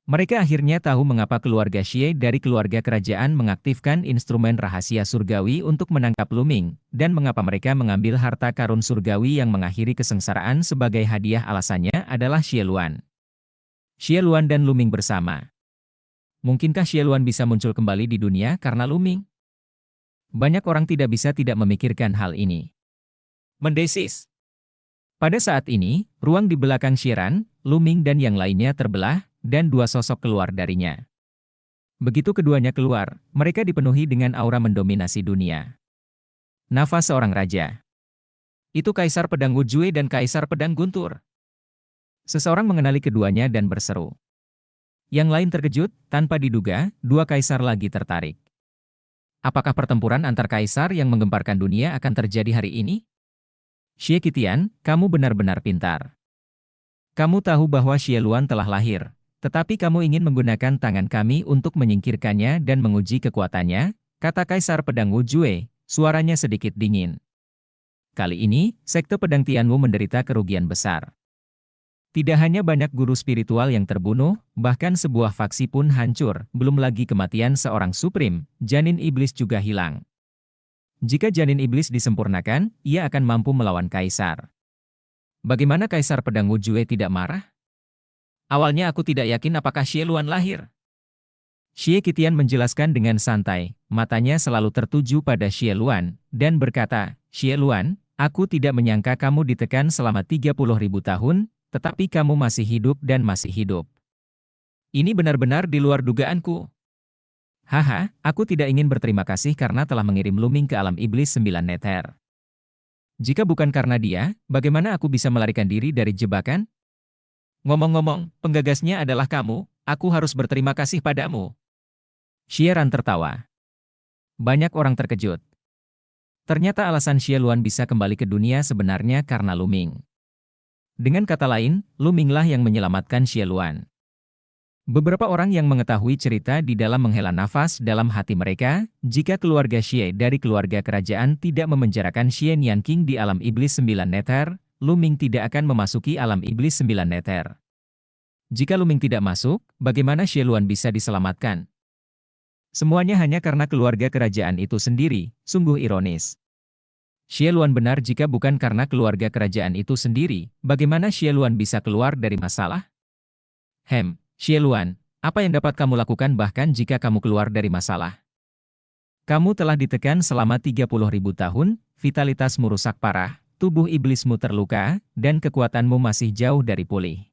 Mereka akhirnya tahu mengapa keluarga Xie dari keluarga kerajaan mengaktifkan instrumen rahasia surgawi untuk menangkap Lu Ming, dan mengapa mereka mengambil harta karun surgawi yang mengakhiri kesengsaraan sebagai hadiah. Alasannya adalah Xie Luan. Xie Luan dan Lu Ming bersama. Mungkinkah Xie Luan bisa muncul kembali di dunia karena Lu Ming? Banyak orang tidak bisa tidak memikirkan hal ini. Mendesis. Pada saat ini, ruang di belakang Xieran, Lu Ming dan yang lainnya terbelah, dan dua sosok keluar darinya. Begitu keduanya keluar, mereka dipenuhi dengan aura mendominasi dunia. Nafas seorang raja. Itu Kaisar Pedang Wujue dan Kaisar Pedang Guntur. Seseorang mengenali keduanya dan berseru. Yang lain terkejut, tanpa diduga, dua kaisar lagi tertarik. Apakah pertempuran antar kaisar yang menggemparkan dunia akan terjadi hari ini? Xie Qitian, kamu benar-benar pintar. Kamu tahu bahwa Xie Luan telah lahir, tetapi kamu ingin menggunakan tangan kami untuk menyingkirkannya dan menguji kekuatannya, kata Kaisar Pedang Wu Jue, suaranya sedikit dingin. Kali ini, sekte pedang Tianwu menderita kerugian besar. Tidak hanya banyak guru spiritual yang terbunuh, bahkan sebuah faksi pun hancur, belum lagi kematian seorang Supreme, janin iblis juga hilang. Jika janin iblis disempurnakan, ia akan mampu melawan Kaisar. Bagaimana Kaisar Pedang Wu Jue tidak marah? Awalnya aku tidak yakin apakah Xie Luan lahir. Xie Qitian menjelaskan dengan santai, matanya selalu tertuju pada Xie Luan, dan berkata, Xie Luan, aku tidak menyangka kamu ditekan selama 30.000 tahun, tetapi kamu masih hidup dan masih hidup. Ini benar-benar di luar dugaanku. Haha, aku tidak ingin berterima kasih karena telah mengirim Luming ke alam iblis 9 neter. Jika bukan karena dia, bagaimana aku bisa melarikan diri dari jebakan? Ngomong-ngomong, penggagasnya adalah kamu, aku harus berterima kasih padamu. Xie Ran tertawa. Banyak orang terkejut. Ternyata alasan Xie Luan bisa kembali ke dunia sebenarnya karena Luming. Dengan kata lain, Luminglah yang menyelamatkan Xie Luan. Beberapa orang yang mengetahui cerita di dalam menghela nafas dalam hati mereka, jika keluarga Xie dari keluarga kerajaan tidak memenjarakan Xie Nianqing di alam iblis 9 neter, Luming tidak akan memasuki alam iblis 9 neter. Jika Luming tidak masuk, bagaimana Xie Luan bisa diselamatkan? Semuanya hanya karena keluarga kerajaan itu sendiri, sungguh ironis. Xie Luan benar jika bukan karena keluarga kerajaan itu sendiri, bagaimana Xie Luan bisa keluar dari masalah? Xie Luan, apa yang dapat kamu lakukan bahkan jika kamu keluar dari masalah? Kamu telah ditekan selama 30.000 tahun, vitalitasmu rusak parah, tubuh iblismu terluka, dan kekuatanmu masih jauh dari pulih.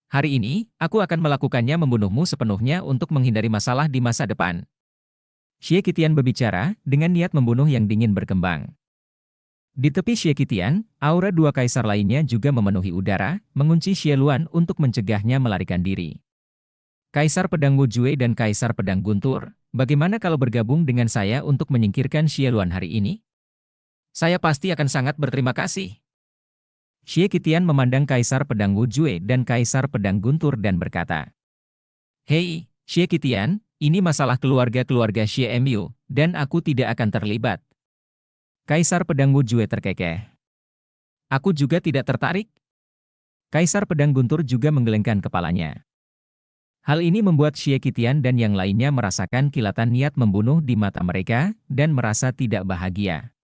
Hari ini, aku akan melakukannya membunuhmu sepenuhnya untuk menghindari masalah di masa depan. Xie Qitian berbicara, dengan niat membunuh yang dingin berkembang. Di tepi Xie Qitian, aura dua kaisar lainnya juga memenuhi udara, mengunci Xie Luan untuk mencegahnya melarikan diri. Kaisar Pedang Wu Jue dan Kaisar Pedang Guntur, bagaimana kalau bergabung dengan saya untuk menyingkirkan Xie Luan hari ini? Saya pasti akan sangat berterima kasih. Xie Qitian memandang Kaisar Pedang Wu Jue dan Kaisar Pedang Guntur dan berkata, Hei, Xie Qitian, ini masalah keluarga-keluarga Xie Mu, dan aku tidak akan terlibat. Kaisar Pedang Wu Jue terkekeh. Aku juga tidak tertarik. Kaisar Pedang Guntur juga menggelengkan kepalanya. Hal ini membuat Xie Qitian dan yang lainnya merasakan kilatan niat membunuh di mata mereka, dan merasa tidak bahagia.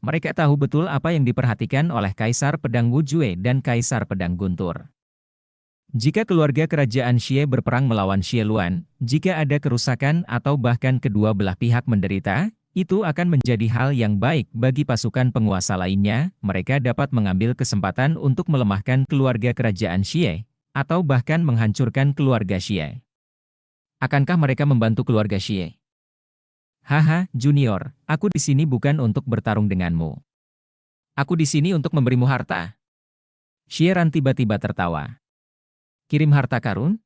Mereka tahu betul apa yang diperhatikan oleh Kaisar Pedang Wu Jue dan Kaisar Pedang Guntur. Jika keluarga kerajaan Xie berperang melawan Xie Luan, jika ada kerusakan atau bahkan kedua belah pihak menderita, itu akan menjadi hal yang baik bagi pasukan penguasa lainnya. Mereka dapat mengambil kesempatan untuk melemahkan keluarga kerajaan Xie, atau bahkan menghancurkan keluarga Xie. Akankah mereka membantu keluarga Xie? Haha, Junior, aku di sini bukan untuk bertarung denganmu. Aku di sini untuk memberimu harta. Xie Ran tiba-tiba tertawa. Kirim harta karun?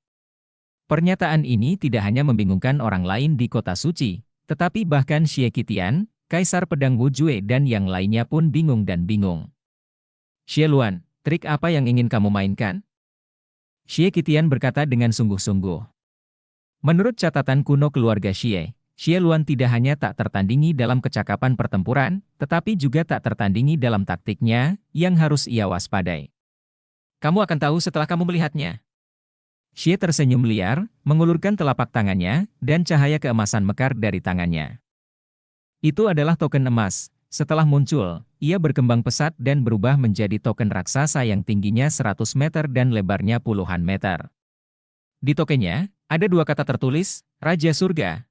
Pernyataan ini tidak hanya membingungkan orang lain di kota suci, tetapi bahkan Xie Qitian, Kaisar Pedang Wu Jue dan yang lainnya pun bingung dan bingung. Xie Luan, trik apa yang ingin kamu mainkan? Xie Qitian berkata dengan sungguh-sungguh. Menurut catatan kuno keluarga Xie, Xie Luan tidak hanya tak tertandingi dalam kecakapan pertempuran, tetapi juga tak tertandingi dalam taktiknya, yang harus ia waspadai. Kamu akan tahu setelah kamu melihatnya. Xie tersenyum liar, mengulurkan telapak tangannya, dan cahaya keemasan mekar dari tangannya. Itu adalah token emas. Setelah muncul, ia berkembang pesat dan berubah menjadi token raksasa yang tingginya 100 meter dan lebarnya puluhan meter. Di tokennya, ada dua kata tertulis, Raja Surga.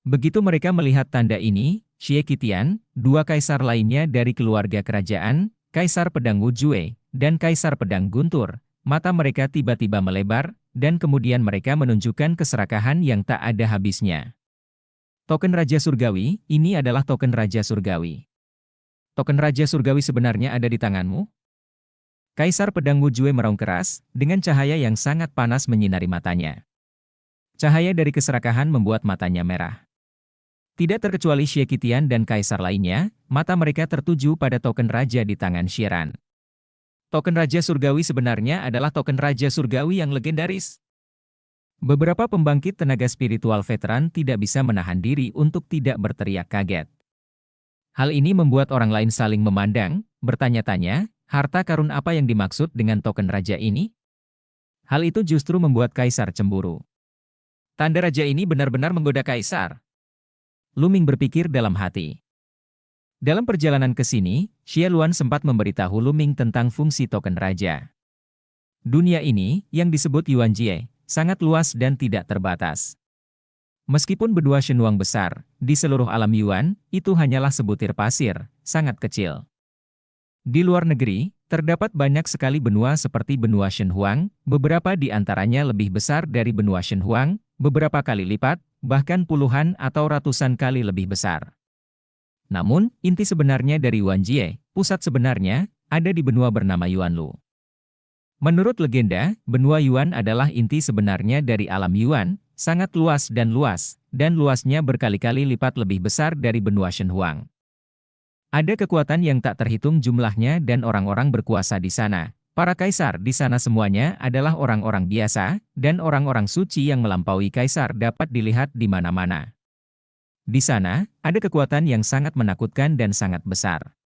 Begitu mereka melihat tanda ini, Xie Qitian, dua kaisar lainnya dari keluarga kerajaan, Kaisar Pedang Wu Jue, dan Kaisar Pedang Guntur, mata mereka tiba-tiba melebar, dan kemudian mereka menunjukkan keserakahan yang tak ada habisnya. Token Raja Surgawi, ini adalah token Raja Surgawi. Token Raja Surgawi sebenarnya ada di tanganmu? Kaisar Pedang Wu Jue meraung keras, dengan cahaya yang sangat panas menyinari matanya. Cahaya dari keserakahan membuat matanya merah. Tidak terkecuali Xie Qitian dan kaisar lainnya, mata mereka tertuju pada token raja di tangan Xiran. Token raja surgawi sebenarnya adalah token raja surgawi yang legendaris. Beberapa pembangkit tenaga spiritual veteran tidak bisa menahan diri untuk tidak berteriak kaget. Hal ini membuat orang lain saling memandang, bertanya-tanya, harta karun apa yang dimaksud dengan token raja ini? Hal itu justru membuat kaisar cemburu. Tanda raja ini benar-benar menggoda kaisar. Lu Ming berpikir dalam hati. Dalam perjalanan ke sini, Xie Luan sempat memberitahu Lu Ming tentang fungsi token raja. Dunia ini, yang disebut Yuan Jie, sangat luas dan tidak terbatas. Meskipun benua Shenhuang besar, di seluruh alam Yuan, itu hanyalah sebutir pasir, sangat kecil. Di luar negeri, terdapat banyak sekali benua seperti benua Shenhuang, beberapa di antaranya lebih besar dari benua Shenhuang, beberapa kali lipat, bahkan puluhan atau ratusan kali lebih besar. Namun, inti sebenarnya dari Yuan Jie, pusat sebenarnya, ada di benua bernama Yuanlu. Menurut legenda, benua Yuan adalah inti sebenarnya dari alam Yuan, sangat luas, dan luasnya berkali-kali lipat lebih besar dari benua Shenhuang. Ada kekuatan yang tak terhitung jumlahnya dan orang-orang berkuasa di sana. Para kaisar di sana semuanya adalah orang-orang biasa, dan orang-orang suci yang melampaui kaisar dapat dilihat di mana-mana. Di sana, ada kekuatan yang sangat menakutkan dan sangat besar.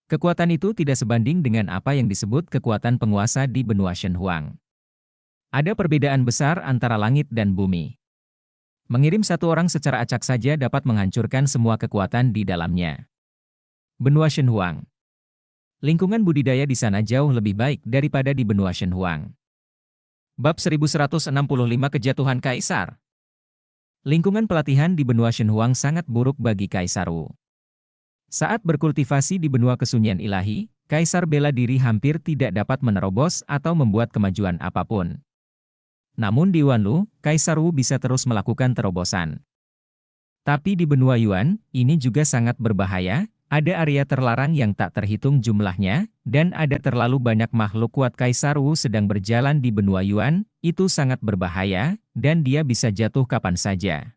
Kekuatan itu tidak sebanding dengan apa yang disebut kekuatan penguasa di benua Shenhuang. Ada perbedaan besar antara langit dan bumi. Mengirim satu orang secara acak saja dapat menghancurkan semua kekuatan di dalamnya. Benua Shenhuang. Lingkungan budidaya di sana jauh lebih baik daripada di benua Shenhuang. Bab 1165 Kejatuhan Kaisar. Lingkungan pelatihan di benua Shenhuang sangat buruk bagi Kaisar Wu. Saat berkultivasi di benua kesunyian ilahi, Kaisar bela diri hampir tidak dapat menerobos atau membuat kemajuan apapun. Namun di Yuanlu, Kaisar Wu bisa terus melakukan terobosan. Tapi di benua Yuan, ini juga sangat berbahaya. Ada area terlarang yang tak terhitung jumlahnya, dan ada terlalu banyak makhluk kuat. Kaisar Wu sedang berjalan di benua Yuan, itu sangat berbahaya, dan dia bisa jatuh kapan saja.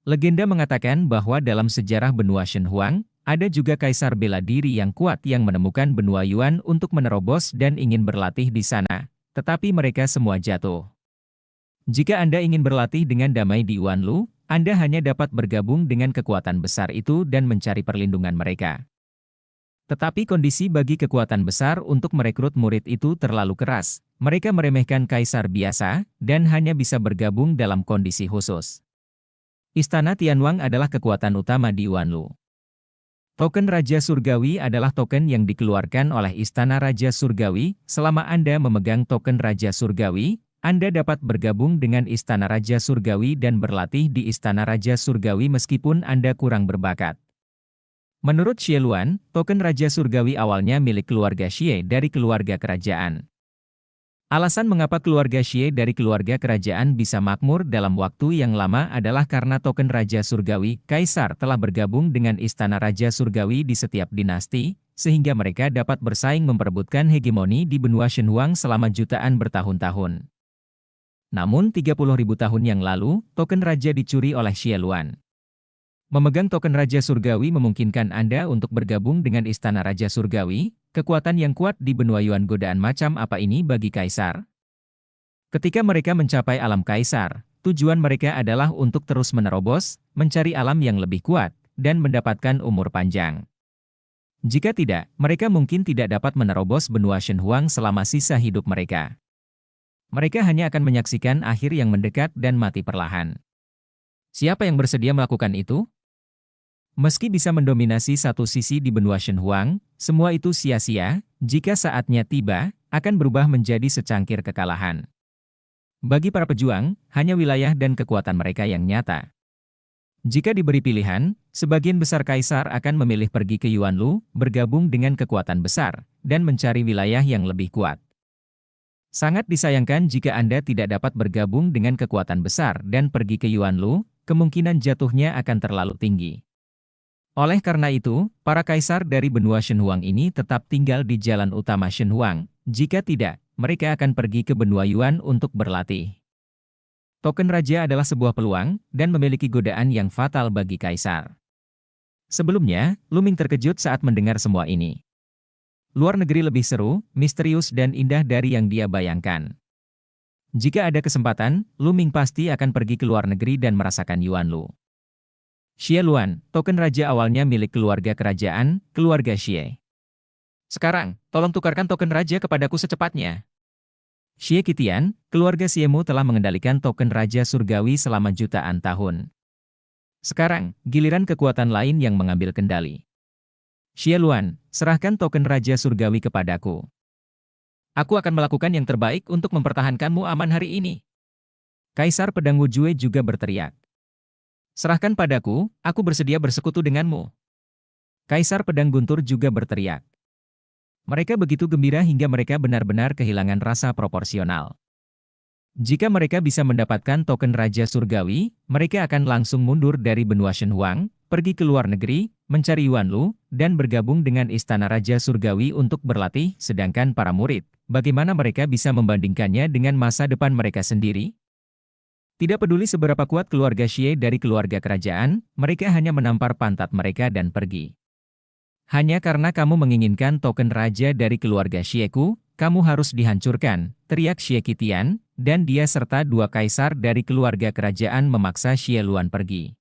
Legenda mengatakan bahwa dalam sejarah benua Shenhuang, ada juga kaisar bela diri yang kuat yang menemukan benua Yuan untuk menerobos dan ingin berlatih di sana, tetapi mereka semua jatuh. Jika Anda ingin berlatih dengan damai di Yuanlu, Anda hanya dapat bergabung dengan kekuatan besar itu dan mencari perlindungan mereka. Tetapi kondisi bagi kekuatan besar untuk merekrut murid itu terlalu keras. Mereka meremehkan kaisar biasa, dan hanya bisa bergabung dalam kondisi khusus. Istana Tianwang adalah kekuatan utama di Yuanlu. Token Raja Surgawi adalah token yang dikeluarkan oleh Istana Raja Surgawi. Selama Anda memegang token Raja Surgawi, Anda dapat bergabung dengan Istana Raja Surgawi dan berlatih di Istana Raja Surgawi meskipun Anda kurang berbakat. Menurut Xie Luan, token Raja Surgawi awalnya milik keluarga Xie dari keluarga kerajaan. Alasan mengapa keluarga Xie dari keluarga kerajaan bisa makmur dalam waktu yang lama adalah karena token Raja Surgawi, Kaisar telah bergabung dengan Istana Raja Surgawi di setiap dinasti, sehingga mereka dapat bersaing memperebutkan hegemoni di benua Shenhuang selama jutaan bertahun-tahun. Namun 30.000 tahun yang lalu, token raja dicuri oleh Xie Luan. Memegang token Raja Surgawi memungkinkan Anda untuk bergabung dengan Istana Raja Surgawi, kekuatan yang kuat di benua Yuan. Godaan macam apa ini bagi Kaisar? Ketika mereka mencapai alam Kaisar, tujuan mereka adalah untuk terus menerobos, mencari alam yang lebih kuat, dan mendapatkan umur panjang. Jika tidak, mereka mungkin tidak dapat menerobos benua Shenhuang selama sisa hidup mereka. Mereka hanya akan menyaksikan akhir yang mendekat dan mati perlahan. Siapa yang bersedia melakukan itu? Meski bisa mendominasi satu sisi di benua Shenhuang, semua itu sia-sia. Jika saatnya tiba, akan berubah menjadi secangkir kekalahan. Bagi para pejuang, hanya wilayah dan kekuatan mereka yang nyata. Jika diberi pilihan, sebagian besar kaisar akan memilih pergi ke Yuanlu, bergabung dengan kekuatan besar, dan mencari wilayah yang lebih kuat. Sangat disayangkan jika Anda tidak dapat bergabung dengan kekuatan besar dan pergi ke Yuanlu, kemungkinan jatuhnya akan terlalu tinggi. Oleh karena itu, para kaisar dari benua Shenhuang ini tetap tinggal di jalan utama Shenhuang. Jika tidak, mereka akan pergi ke benua Yuan untuk berlatih. Token raja adalah sebuah peluang, dan memiliki godaan yang fatal bagi kaisar. Sebelumnya, Lu Ming terkejut saat mendengar semua ini. Luar negeri lebih seru, misterius dan indah dari yang dia bayangkan. Jika ada kesempatan, Lu Ming pasti akan pergi ke luar negeri dan merasakan Yuan Lu. Xie Luan, token raja awalnya milik keluarga kerajaan, keluarga Xie. Sekarang, tolong tukarkan token raja kepadaku secepatnya. Xie Qitian, keluarga Xiemu telah mengendalikan token raja surgawi selama jutaan tahun. Sekarang, giliran kekuatan lain yang mengambil kendali. Xie Luan, serahkan token raja surgawi kepadaku. Aku akan melakukan yang terbaik untuk mempertahankanmu aman hari ini. Kaisar Pedang Wujue juga berteriak. Serahkan padaku, aku bersedia bersekutu denganmu. Kaisar Pedang Guntur juga berteriak. Mereka begitu gembira hingga mereka benar-benar kehilangan rasa proporsional. Jika mereka bisa mendapatkan token Raja Surgawi, mereka akan langsung mundur dari benua Shenhuang, pergi ke luar negeri, mencari Yuan Lu, dan bergabung dengan Istana Raja Surgawi untuk berlatih, sedangkan para murid, bagaimana mereka bisa membandingkannya dengan masa depan mereka sendiri? Tidak peduli seberapa kuat keluarga Xie dari keluarga kerajaan, mereka hanya menampar pantat mereka dan pergi. Hanya karena kamu menginginkan token raja dari keluarga Xieku, kamu harus dihancurkan, teriak Xie Qitian, dan dia serta dua kaisar dari keluarga kerajaan memaksa Xie Luan pergi.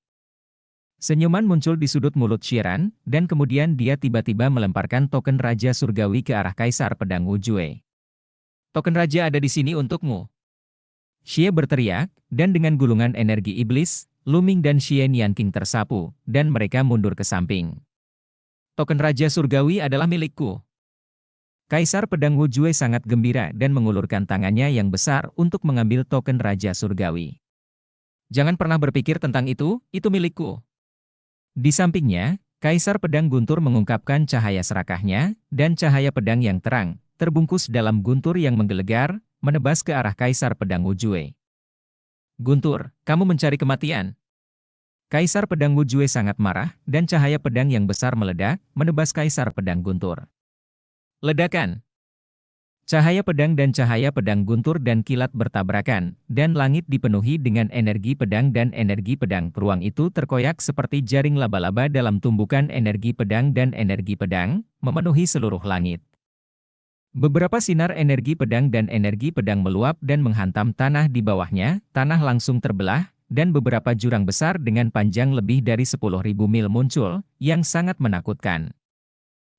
Senyuman muncul di sudut mulut Xiran, dan kemudian dia tiba-tiba melemparkan token raja surgawi ke arah Kaisar Pedang Wujue. Token raja ada di sini untukmu. Xie berteriak, dan dengan gulungan energi iblis, Lu Ming dan Xie Nianqing tersapu, dan mereka mundur ke samping. Token Raja Surgawi adalah milikku. Kaisar Pedang Wujue sangat gembira dan mengulurkan tangannya yang besar untuk mengambil token Raja Surgawi. Jangan pernah berpikir tentang itu milikku. Di sampingnya, Kaisar Pedang Guntur mengungkapkan cahaya serakahnya, dan cahaya pedang yang terang, terbungkus dalam guntur yang menggelegar, menebas ke arah Kaisar Pedang Wujue. Guntur, kamu mencari kematian. Kaisar Pedang Wujue sangat marah, dan cahaya pedang yang besar meledak, menebas Kaisar Pedang Guntur. Ledakan. Cahaya pedang dan cahaya pedang guntur dan kilat bertabrakan, dan langit dipenuhi dengan energi pedang dan energi pedang. Ruang itu terkoyak seperti jaring laba-laba dalam tumbukan energi pedang dan energi pedang, memenuhi seluruh langit. Beberapa sinar energi pedang dan energi pedang meluap dan menghantam tanah di bawahnya, tanah langsung terbelah, dan beberapa jurang besar dengan panjang lebih dari 10.000 mil muncul, yang sangat menakutkan.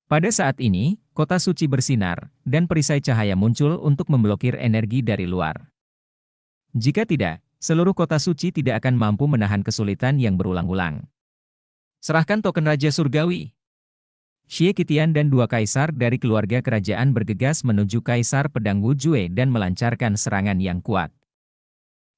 Pada saat ini, kota suci bersinar, dan perisai cahaya muncul untuk memblokir energi dari luar. Jika tidak, seluruh kota suci tidak akan mampu menahan kesulitan yang berulang-ulang. Serahkan token Raja Surgawi. Xie Qitian dan dua kaisar dari keluarga kerajaan bergegas menuju Kaisar Pedang Wujue dan melancarkan serangan yang kuat.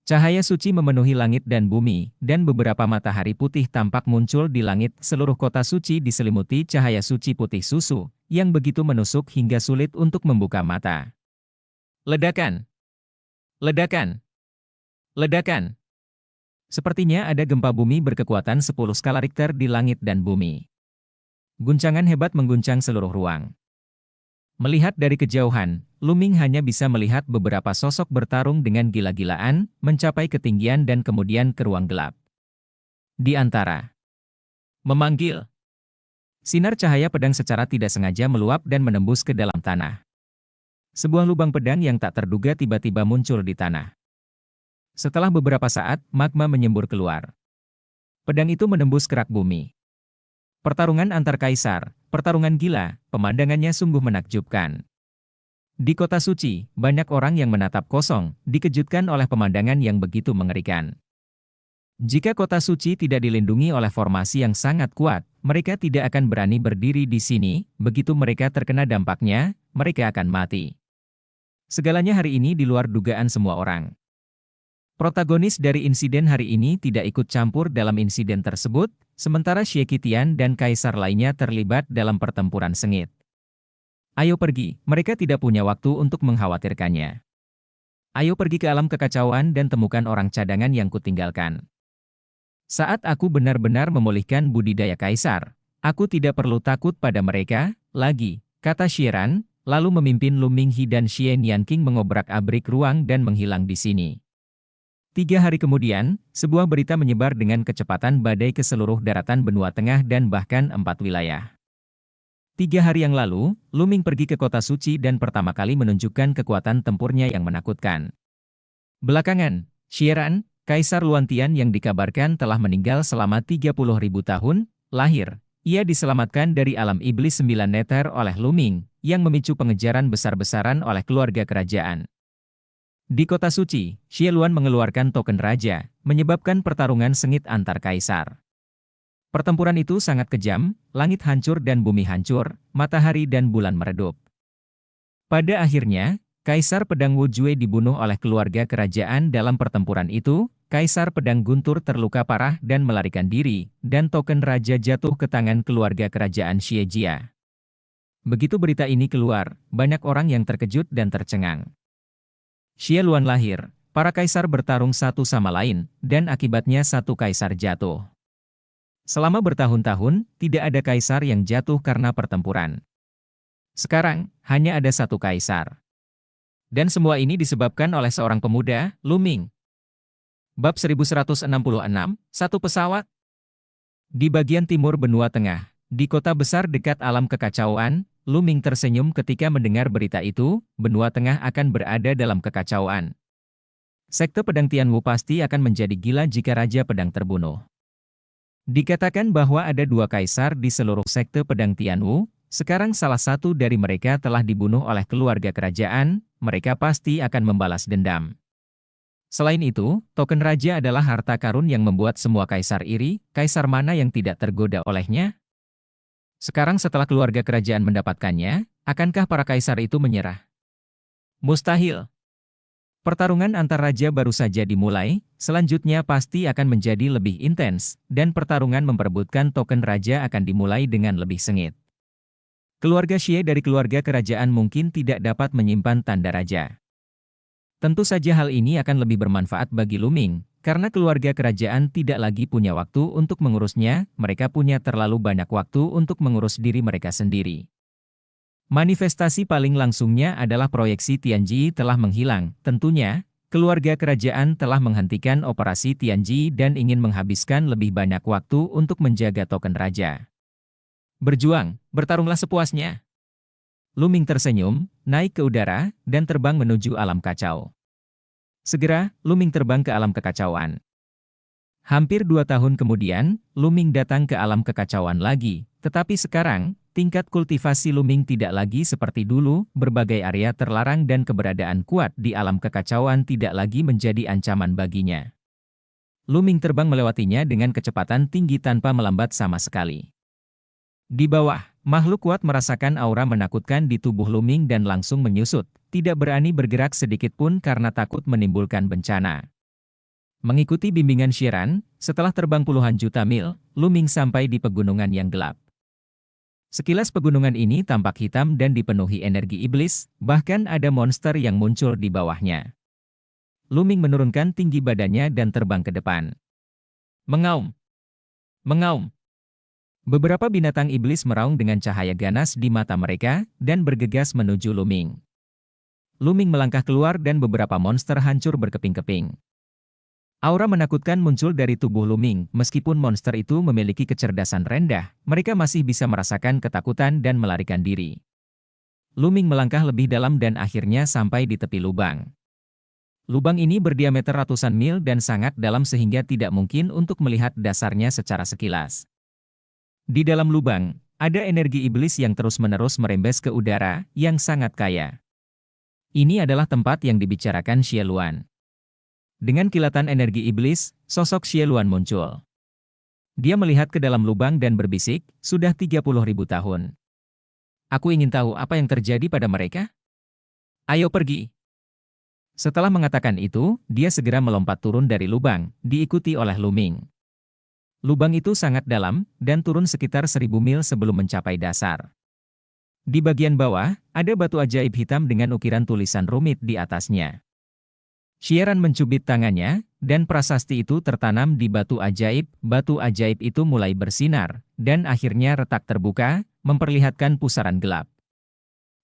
Cahaya suci memenuhi langit dan bumi, dan beberapa matahari putih tampak muncul di langit. Seluruh kota suci diselimuti cahaya suci putih susu, yang begitu menusuk hingga sulit untuk membuka mata. Ledakan! Ledakan! Ledakan! Sepertinya ada gempa bumi berkekuatan 10 skala Richter di langit dan bumi. Guncangan hebat mengguncang seluruh ruang. Melihat dari kejauhan, Lu Ming hanya bisa melihat beberapa sosok bertarung dengan gila-gilaan, mencapai ketinggian dan kemudian ke ruang gelap. Di antara memanggil, sinar cahaya pedang secara tidak sengaja meluap dan menembus ke dalam tanah. Sebuah lubang pedang yang tak terduga tiba-tiba muncul di tanah. Setelah beberapa saat, magma menyembur keluar. Pedang itu menembus kerak bumi. Pertarungan antar kaisar, pertarungan gila, pemandangannya sungguh menakjubkan. Di kota suci, banyak orang yang menatap kosong, dikejutkan oleh pemandangan yang begitu mengerikan. Jika kota suci tidak dilindungi oleh formasi yang sangat kuat, mereka tidak akan berani berdiri di sini. Begitu mereka terkena dampaknya, mereka akan mati. Segalanya hari ini di luar dugaan semua orang. Protagonis dari insiden hari ini tidak ikut campur dalam insiden tersebut, sementara Xie Qitian dan kaisar lainnya terlibat dalam pertempuran sengit. Ayo pergi, mereka tidak punya waktu untuk mengkhawatirkannya. Ayo pergi ke alam kekacauan dan temukan orang cadangan yang kutinggalkan. Saat aku benar-benar memulihkan budidaya kaisar, aku tidak perlu takut pada mereka, lagi, kata Xiran, lalu memimpin Lu Minghi dan Xie Nianqing mengobrak-abrik ruang dan menghilang di sini. 3 hari kemudian, sebuah berita menyebar dengan kecepatan badai ke seluruh daratan benua tengah dan bahkan 4 wilayah. 3 hari yang lalu, Luming pergi ke kota suci dan pertama kali menunjukkan kekuatan tempurnya yang menakutkan. Belakangan, Xiran, Kaisar Luantian yang dikabarkan telah meninggal selama 30.000 tahun, lahir. Ia diselamatkan dari alam iblis 9 neter oleh Luming, yang memicu pengejaran besar-besaran oleh keluarga kerajaan. Di kota suci, Xieluan mengeluarkan token raja, menyebabkan pertarungan sengit antar kaisar. Pertempuran itu sangat kejam, langit hancur dan bumi hancur, matahari dan bulan meredup. Pada akhirnya, Kaisar Pedang Wu Jue dibunuh oleh keluarga kerajaan dalam pertempuran itu, Kaisar Pedang Guntur terluka parah dan melarikan diri, dan token raja jatuh ke tangan keluarga kerajaan Xiejia. Begitu berita ini keluar, banyak orang yang terkejut dan tercengang. Xieluan lahir, para kaisar bertarung satu sama lain, dan akibatnya satu kaisar jatuh. Selama bertahun-tahun, tidak ada kaisar yang jatuh karena pertempuran. Sekarang, hanya ada satu kaisar. Dan semua ini disebabkan oleh seorang pemuda, Luming. Bab 1166, satu pesawat. Di bagian timur benua tengah, di kota besar dekat alam kekacauan, Luming tersenyum ketika mendengar berita itu, benua tengah akan berada dalam kekacauan. Sekte pedang Tianwu pasti akan menjadi gila jika Raja Pedang terbunuh. Dikatakan bahwa ada 2 kaisar di seluruh sekte pedang Tianwu, sekarang salah satu dari mereka telah dibunuh oleh keluarga kerajaan, mereka pasti akan membalas dendam. Selain itu, token raja adalah harta karun yang membuat semua kaisar iri, kaisar mana yang tidak tergoda olehnya? Sekarang setelah keluarga kerajaan mendapatkannya, akankah para kaisar itu menyerah? Mustahil. Pertarungan antar raja baru saja dimulai, selanjutnya pasti akan menjadi lebih intens, dan pertarungan memperebutkan token raja akan dimulai dengan lebih sengit. Keluarga Xie dari keluarga kerajaan mungkin tidak dapat menyimpan tanda raja. Tentu saja hal ini akan lebih bermanfaat bagi Luming, karena keluarga kerajaan tidak lagi punya waktu untuk mengurusnya, mereka punya terlalu banyak waktu untuk mengurus diri mereka sendiri. Manifestasi paling langsungnya adalah proyeksi Tianji telah menghilang, tentunya, keluarga kerajaan telah menghentikan operasi Tianji dan ingin menghabiskan lebih banyak waktu untuk menjaga token raja. Berjuang, bertarunglah sepuasnya. Luming tersenyum, naik ke udara, dan terbang menuju alam kacau. Segera, Luming terbang ke alam kekacauan. Hampir 2 tahun kemudian, Luming datang ke alam kekacauan lagi, tetapi sekarang, tingkat kultivasi Luming tidak lagi seperti dulu, berbagai area terlarang dan keberadaan kuat di alam kekacauan tidak lagi menjadi ancaman baginya. Luming terbang melewatinya dengan kecepatan tinggi tanpa melambat sama sekali. Di bawah, makhluk kuat merasakan aura menakutkan di tubuh Luming dan langsung menyusut, tidak berani bergerak sedikit pun karena takut menimbulkan bencana. Mengikuti bimbingan Xiran, setelah terbang puluhan juta mil, Luming sampai di pegunungan yang gelap. Sekilas pegunungan ini tampak hitam dan dipenuhi energi iblis, bahkan ada monster yang muncul di bawahnya. Luming menurunkan tinggi badannya dan terbang ke depan. Mengaum! Mengaum! Beberapa binatang iblis meraung dengan cahaya ganas di mata mereka, dan bergegas menuju Luming. Luming melangkah keluar dan beberapa monster hancur berkeping-keping. Aura menakutkan muncul dari tubuh Luming, meskipun monster itu memiliki kecerdasan rendah, mereka masih bisa merasakan ketakutan dan melarikan diri. Luming melangkah lebih dalam dan akhirnya sampai di tepi lubang. Lubang ini berdiameter ratusan mil dan sangat dalam sehingga tidak mungkin untuk melihat dasarnya secara sekilas. Di dalam lubang, ada energi iblis yang terus-menerus merembes ke udara, yang sangat kaya. Ini adalah tempat yang dibicarakan Xieluan. Dengan kilatan energi iblis, sosok Xieluan muncul. Dia melihat ke dalam lubang dan berbisik, sudah 30.000 tahun. Aku ingin tahu apa yang terjadi pada mereka. Ayo pergi. Setelah mengatakan itu, dia segera melompat turun dari lubang, diikuti oleh Luming. Lubang itu sangat dalam, dan turun sekitar 1000 mil sebelum mencapai dasar. Di bagian bawah, ada batu ajaib hitam dengan ukiran tulisan rumit di atasnya. Xiran mencubit tangannya, dan prasasti itu tertanam di batu ajaib itu mulai bersinar, dan akhirnya retak terbuka, memperlihatkan pusaran gelap.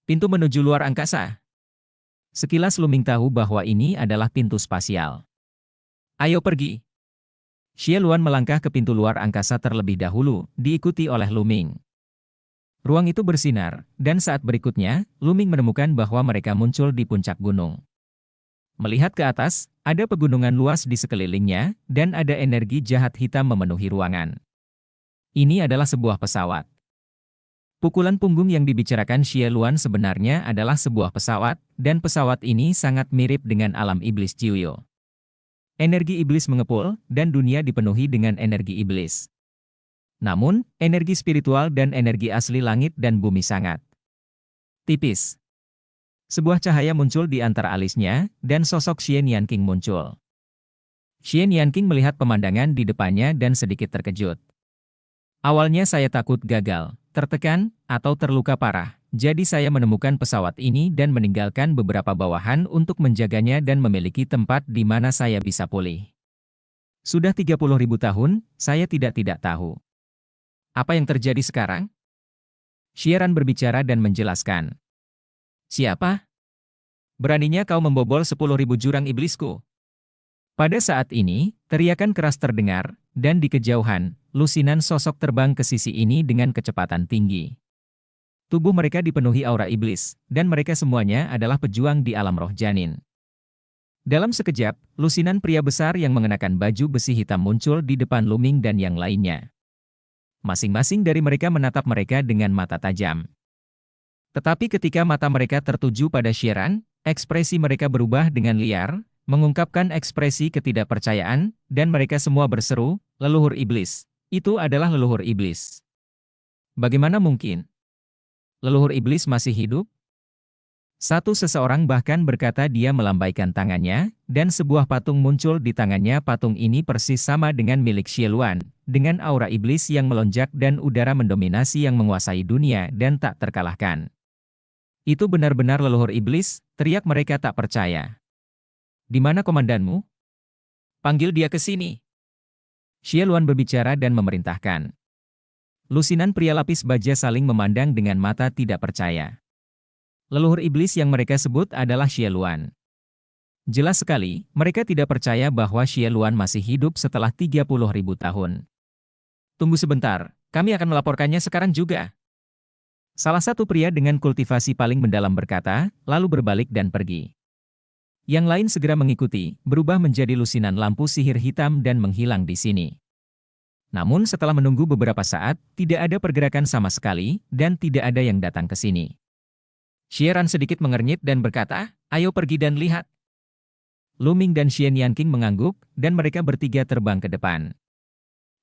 Pintu menuju luar angkasa. Sekilas Luming tahu bahwa ini adalah pintu spasial. Ayo pergi. Xie Luan melangkah ke pintu luar angkasa terlebih dahulu, diikuti oleh Luming. Ruang itu bersinar, dan saat berikutnya, Luming menemukan bahwa mereka muncul di puncak gunung. Melihat ke atas, ada pegunungan luas di sekelilingnya, dan ada energi jahat hitam memenuhi ruangan. Ini adalah sebuah pesawat. Pukulan punggung yang dibicarakan Xie Luan sebenarnya adalah sebuah pesawat, dan pesawat ini sangat mirip dengan alam iblis Jiuyo. Energi iblis mengepul, dan dunia dipenuhi dengan energi iblis. Namun, energi spiritual dan energi asli langit dan bumi sangat tipis. Sebuah cahaya muncul di antara alisnya, dan sosok Xie Nianqing muncul. Xie Nianqing melihat pemandangan di depannya dan sedikit terkejut. Awalnya saya takut gagal, tertekan, atau terluka parah, jadi saya menemukan pesawat ini dan meninggalkan beberapa bawahan untuk menjaganya dan memiliki tempat di mana saya bisa pulih. Sudah 30.000 tahun, saya tidak tahu. Apa yang terjadi sekarang? Xieran berbicara dan menjelaskan. Siapa? Beraninya kau membobol 10.000 jurang iblisku? Pada saat ini, teriakan keras terdengar, dan di kejauhan, lusinan sosok terbang ke sisi ini dengan kecepatan tinggi. Tubuh mereka dipenuhi aura iblis, dan mereka semuanya adalah pejuang di alam roh janin. Dalam sekejap, lusinan pria besar yang mengenakan baju besi hitam muncul di depan Luming dan yang lainnya. Masing-masing dari mereka menatap mereka dengan mata tajam. Tetapi ketika mata mereka tertuju pada Xieran, ekspresi mereka berubah dengan liar, mengungkapkan ekspresi ketidakpercayaan, dan mereka semua berseru, leluhur iblis. Itu adalah leluhur iblis. Bagaimana mungkin? Leluhur iblis masih hidup? Satu seseorang bahkan berkata dia melambaikan tangannya, dan sebuah patung muncul di tangannya. Patung ini persis sama dengan milik Xie Luan, dengan aura iblis yang melonjak dan udara mendominasi yang menguasai dunia dan tak terkalahkan. Itu benar-benar leluhur iblis, teriak mereka tak percaya. Di mana komandanmu? Panggil dia ke sini. Xie Luan berbicara dan memerintahkan. Lusinan pria lapis baja saling memandang dengan mata tidak percaya. Leluhur iblis yang mereka sebut adalah Xie Luan. Jelas sekali, mereka tidak percaya bahwa Xie Luan masih hidup setelah 30.000 tahun. Tunggu sebentar, kami akan melaporkannya sekarang juga. Salah satu pria dengan kultivasi paling mendalam berkata, lalu berbalik dan pergi. Yang lain segera mengikuti, berubah menjadi lusinan lampu sihir hitam dan menghilang di sini. Namun setelah menunggu beberapa saat, tidak ada pergerakan sama sekali, dan tidak ada yang datang ke sini. Xieran sedikit mengernyit dan berkata, ayo pergi dan lihat. Luming dan Xie Nianqing mengangguk, dan mereka bertiga terbang ke depan.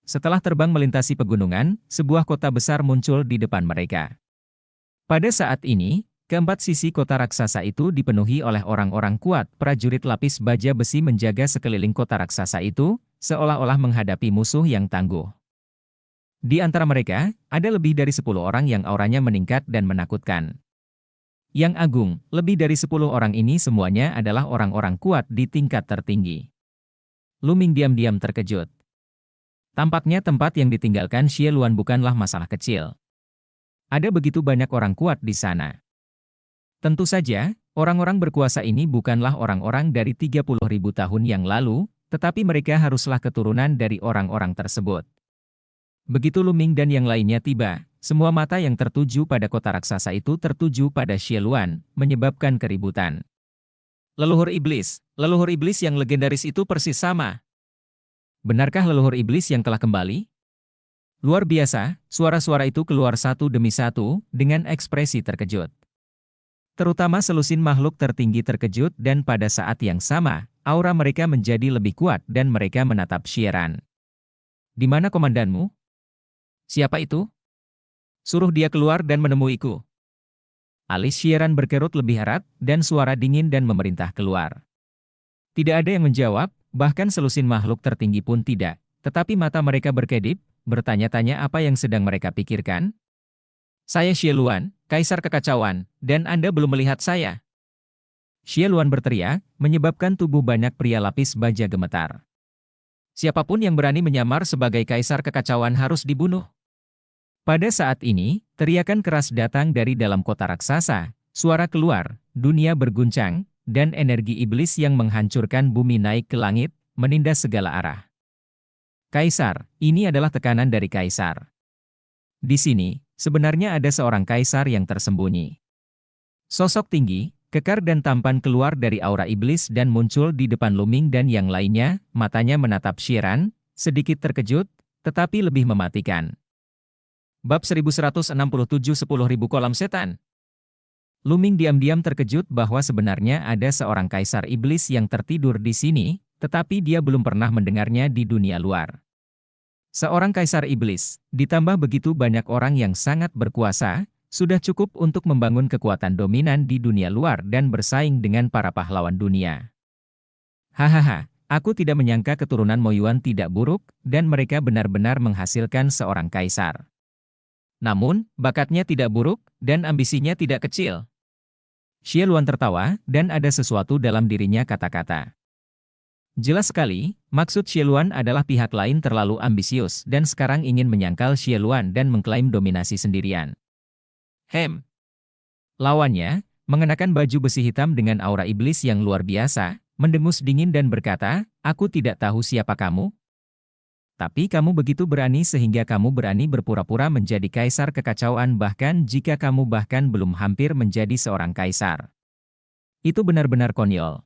Setelah terbang melintasi pegunungan, sebuah kota besar muncul di depan mereka. Pada saat ini, keempat sisi kota raksasa itu dipenuhi oleh orang-orang kuat. Prajurit lapis baja besi menjaga sekeliling kota raksasa itu, seolah-olah menghadapi musuh yang tangguh. Di antara mereka, ada lebih dari 10 orang yang auranya meningkat dan menakutkan. Yang agung, lebih dari 10 orang ini semuanya adalah orang-orang kuat di tingkat tertinggi. Luming diam-diam terkejut. Tampaknya tempat yang ditinggalkan Xie Luan bukanlah masalah kecil. Ada begitu banyak orang kuat di sana. Tentu saja, orang-orang berkuasa ini bukanlah orang-orang dari 30.000 tahun yang lalu, tetapi mereka haruslah keturunan dari orang-orang tersebut. Begitu Luming dan yang lainnya tiba, semua mata yang tertuju pada kota raksasa itu tertuju pada Xie Luan, menyebabkan keributan. Leluhur iblis yang legendaris itu persis sama. Benarkah leluhur iblis yang telah kembali? Luar biasa, suara-suara itu keluar satu demi satu, dengan ekspresi terkejut. Terutama selusin makhluk tertinggi terkejut dan pada saat yang sama, aura mereka menjadi lebih kuat dan mereka menatap Xieran. Di mana komandanmu? Siapa itu? Suruh dia keluar dan menemuiku. Alis Xieran berkerut lebih erat dan suara dingin dan memerintah keluar. Tidak ada yang menjawab, bahkan selusin makhluk tertinggi pun tidak, tetapi mata mereka berkedip, bertanya-tanya apa yang sedang mereka pikirkan. Saya Xie Luan, Kaisar Kekacauan, dan Anda belum melihat saya. Xie Luan berteriak, menyebabkan tubuh banyak pria lapis baja gemetar. Siapapun yang berani menyamar sebagai Kaisar Kekacauan harus dibunuh. Pada saat ini, teriakan keras datang dari dalam kota raksasa, suara keluar, dunia berguncang, dan energi iblis yang menghancurkan bumi naik ke langit, menindas segala arah. Kaisar, ini adalah tekanan dari kaisar. Di sini, sebenarnya ada seorang kaisar yang tersembunyi. Sosok tinggi, kekar dan tampan keluar dari aura iblis dan muncul di depan Luming dan yang lainnya, matanya menatap Shiran, sedikit terkejut, tetapi lebih mematikan. Bab 1167 10.000 kolam setan. Luming diam-diam terkejut bahwa sebenarnya ada seorang kaisar iblis yang tertidur di sini, tetapi dia belum pernah mendengarnya di dunia luar. Seorang kaisar iblis, ditambah begitu banyak orang yang sangat berkuasa, sudah cukup untuk membangun kekuatan dominan di dunia luar dan bersaing dengan para pahlawan dunia. Hahaha, aku tidak menyangka keturunan Moyuan tidak buruk, dan mereka benar-benar menghasilkan seorang kaisar. Namun, bakatnya tidak buruk, dan ambisinya tidak kecil. Xie Luan tertawa, dan ada sesuatu dalam dirinya kata-kata. Jelas sekali, maksud Xie Luan adalah pihak lain terlalu ambisius dan sekarang ingin menyangkal Xie Luan dan mengklaim dominasi sendirian. Lawannya, mengenakan baju besi hitam dengan aura iblis yang luar biasa, mendengus dingin dan berkata, "Aku tidak tahu siapa kamu. Tapi kamu begitu berani sehingga kamu berani berpura-pura menjadi kaisar kekacauan bahkan jika kamu bahkan belum hampir menjadi seorang kaisar. Itu benar-benar konyol."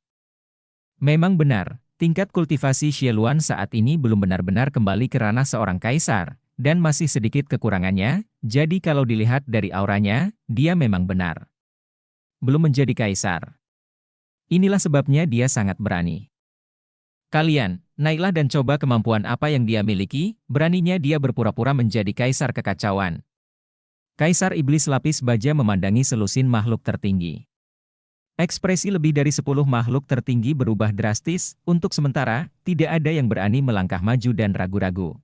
Memang benar. Tingkat kultivasi Xie Luan saat ini belum benar-benar kembali ke ranah seorang kaisar, dan masih sedikit kekurangannya, jadi kalau dilihat dari auranya, dia memang benar. Belum menjadi kaisar. Inilah sebabnya dia sangat berani. Kalian, naiklah dan coba kemampuan apa yang dia miliki, beraninya dia berpura-pura menjadi kaisar kekacauan. Kaisar Iblis Lapis Baja memandangi selusin makhluk tertinggi. Ekspresi lebih dari 10 makhluk tertinggi berubah drastis, untuk sementara, tidak ada yang berani melangkah maju dan ragu-ragu.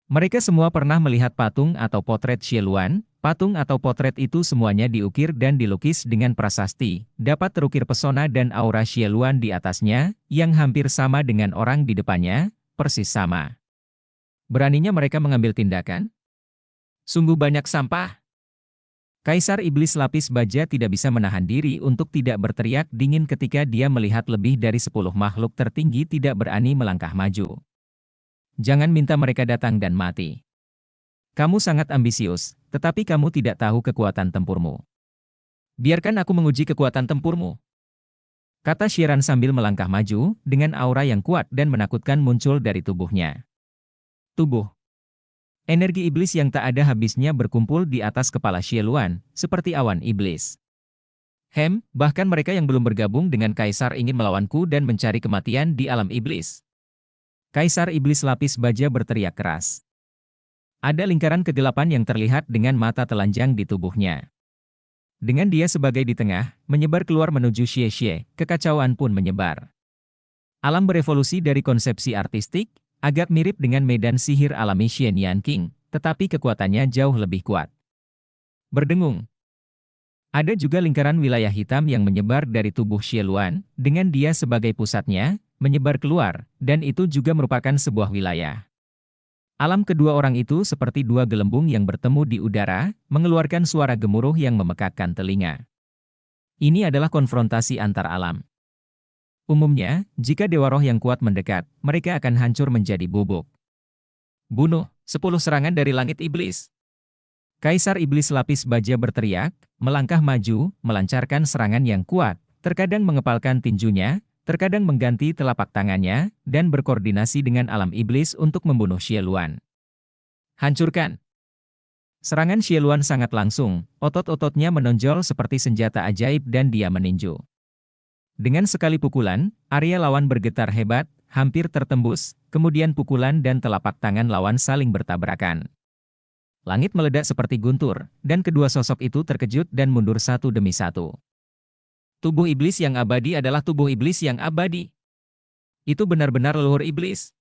Mereka semua pernah melihat patung atau potret Xie Luan, patung atau potret itu semuanya diukir dan dilukis dengan prasasti, dapat terukir pesona dan aura Xie Luan di atasnya, yang hampir sama dengan orang di depannya, persis sama. Beraninya mereka mengambil tindakan? Sungguh banyak sampah. Kaisar Iblis Lapis Baja tidak bisa menahan diri untuk tidak berteriak dingin ketika dia melihat lebih dari 10 makhluk tertinggi tidak berani melangkah maju. Jangan minta mereka datang dan mati. Kamu sangat ambisius, tetapi kamu tidak tahu kekuatan tempurmu. Biarkan aku menguji kekuatan tempurmu. Kata Shiran sambil melangkah maju, dengan aura yang kuat dan menakutkan muncul dari tubuhnya. Tubuh. Energi iblis yang tak ada habisnya berkumpul di atas kepala Xie Luan, seperti awan iblis. Bahkan mereka yang belum bergabung dengan Kaisar ingin melawanku dan mencari kematian di alam iblis. Kaisar Iblis Lapis Baja berteriak keras. Ada lingkaran kegelapan yang terlihat dengan mata telanjang di tubuhnya. Dengan dia sebagai di tengah, menyebar keluar menuju Xie, kekacauan pun menyebar. Alam berevolusi dari konsepsi artistik, agak mirip dengan medan sihir alami Xianyan King, tetapi kekuatannya jauh lebih kuat. Berdengung. Ada juga lingkaran wilayah hitam yang menyebar dari tubuh Xie Luan, dengan dia sebagai pusatnya, menyebar keluar, dan itu juga merupakan sebuah wilayah. Alam kedua orang itu seperti dua gelembung yang bertemu di udara, mengeluarkan suara gemuruh yang memekakkan telinga. Ini adalah konfrontasi antar alam. Umumnya, jika Dewa Roh yang kuat mendekat, mereka akan hancur menjadi bubuk. Bunuh, 10 serangan dari langit iblis. Kaisar Iblis Lapis Baja berteriak, melangkah maju, melancarkan serangan yang kuat, terkadang mengepalkan tinjunya, terkadang mengganti telapak tangannya, dan berkoordinasi dengan alam iblis untuk membunuh Xie Luan. Hancurkan! Serangan Xie Luan sangat langsung, otot-ototnya menonjol seperti senjata ajaib dan dia meninju. Dengan sekali pukulan, area lawan bergetar hebat, hampir tertembus, kemudian pukulan dan telapak tangan lawan saling bertabrakan. Langit meledak seperti guntur, dan kedua sosok itu terkejut dan mundur satu demi satu. Tubuh iblis yang abadi adalah tubuh iblis yang abadi. Itu benar-benar leluhur iblis.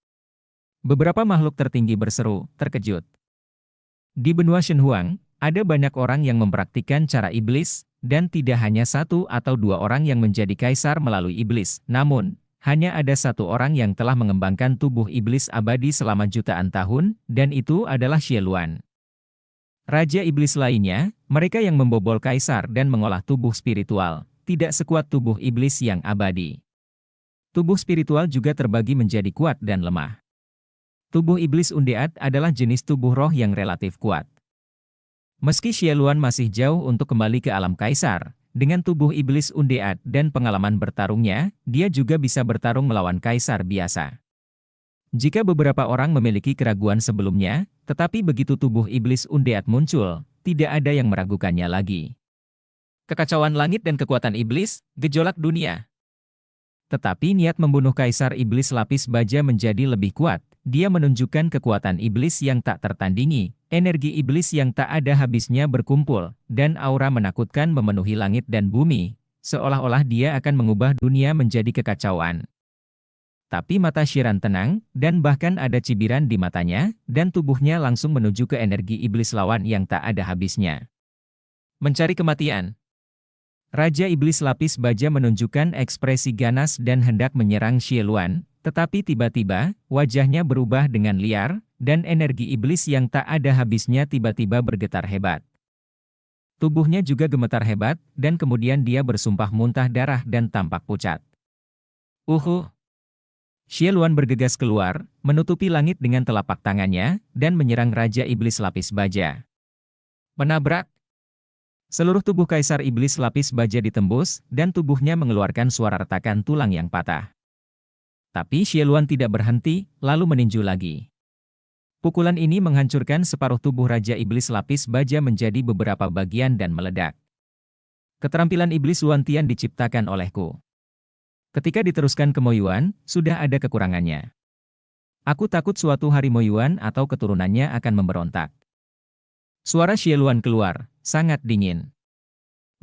Beberapa makhluk tertinggi berseru, terkejut. Di benua Shenhuang, ada banyak orang yang mempraktikkan cara iblis, dan tidak hanya satu atau dua orang yang menjadi kaisar melalui iblis, namun, hanya ada satu orang yang telah mengembangkan tubuh iblis abadi selama jutaan tahun, dan itu adalah Xie Luan. Raja iblis lainnya, mereka yang membobol kaisar dan mengolah tubuh spiritual, tidak sekuat tubuh iblis yang abadi. Tubuh spiritual juga terbagi menjadi kuat dan lemah. Tubuh iblis Undead adalah jenis tubuh roh yang relatif kuat. Meski Xie Luan masih jauh untuk kembali ke alam kaisar, dengan tubuh iblis Undead dan pengalaman bertarungnya, dia juga bisa bertarung melawan kaisar biasa. Jika beberapa orang memiliki keraguan sebelumnya, tetapi begitu tubuh iblis Undead muncul, tidak ada yang meragukannya lagi. Kekacauan langit dan kekuatan iblis, gejolak dunia. Tetapi niat membunuh Kaisar Iblis Lapis Baja menjadi lebih kuat. Dia menunjukkan kekuatan iblis yang tak tertandingi, energi iblis yang tak ada habisnya berkumpul, dan aura menakutkan memenuhi langit dan bumi, seolah-olah dia akan mengubah dunia menjadi kekacauan. Tapi mata Shiran tenang, dan bahkan ada cibiran di matanya, dan tubuhnya langsung menuju ke energi iblis lawan yang tak ada habisnya. Mencari kematian. Raja Iblis Lapis Baja menunjukkan ekspresi ganas dan hendak menyerang Xie Luan, tetapi tiba-tiba, wajahnya berubah dengan liar, dan energi iblis yang tak ada habisnya tiba-tiba bergetar hebat. Tubuhnya juga gemetar hebat, dan kemudian dia bersumpah muntah darah dan tampak pucat. Xie Luan bergegas keluar, menutupi langit dengan telapak tangannya, dan menyerang Raja Iblis Lapis Baja. Menabrak. Seluruh tubuh Kaisar Iblis Lapis Baja ditembus, dan tubuhnya mengeluarkan suara retakan tulang yang patah. Tapi Xie Luan tidak berhenti, lalu meninju lagi. Pukulan ini menghancurkan separuh tubuh Raja Iblis Lapis Baja menjadi beberapa bagian dan meledak. Keterampilan Iblis Luantian diciptakan olehku. Ketika diteruskan ke Moyuan, sudah ada kekurangannya. Aku takut suatu hari Moyuan atau keturunannya akan memberontak. Suara Xie Luan keluar, sangat dingin.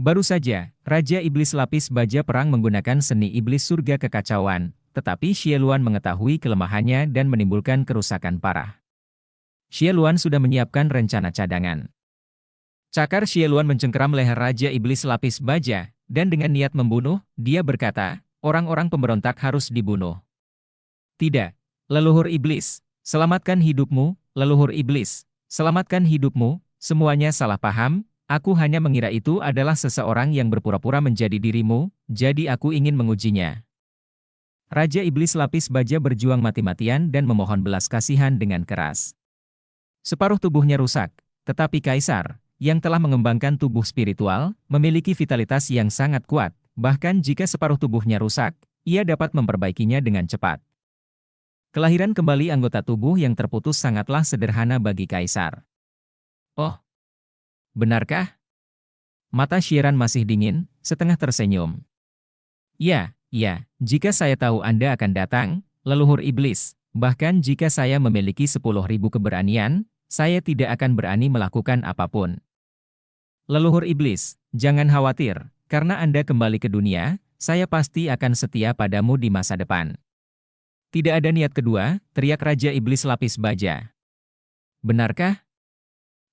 Baru saja, Raja Iblis Lapis Baja perang menggunakan seni iblis surga kekacauan, tetapi Xie Luan mengetahui kelemahannya dan menimbulkan kerusakan parah. Xie Luan sudah menyiapkan rencana cadangan. Cakar Xie Luan mencengkeram leher Raja Iblis Lapis Baja, dan dengan niat membunuh, dia berkata, orang-orang pemberontak harus dibunuh. Tidak, leluhur iblis, selamatkan hidupmu, leluhur iblis, selamatkan hidupmu. Semuanya salah paham, aku hanya mengira itu adalah seseorang yang berpura-pura menjadi dirimu, jadi aku ingin mengujinya. Raja Iblis Lapis Baja berjuang mati-matian dan memohon belas kasihan dengan keras. Separuh tubuhnya rusak, tetapi Kaisar, yang telah mengembangkan tubuh spiritual, memiliki vitalitas yang sangat kuat, bahkan jika separuh tubuhnya rusak, ia dapat memperbaikinya dengan cepat. Kelahiran kembali anggota tubuh yang terputus sangatlah sederhana bagi Kaisar. Oh, benarkah? Mata Shiran masih dingin, setengah tersenyum. Ya, jika saya tahu Anda akan datang, leluhur iblis, bahkan jika saya memiliki 10.000 keberanian, saya tidak akan berani melakukan apapun. Leluhur iblis, jangan khawatir, karena Anda kembali ke dunia, saya pasti akan setia padamu di masa depan. Tidak ada niat kedua, teriak Raja Iblis Lapis Baja. Benarkah?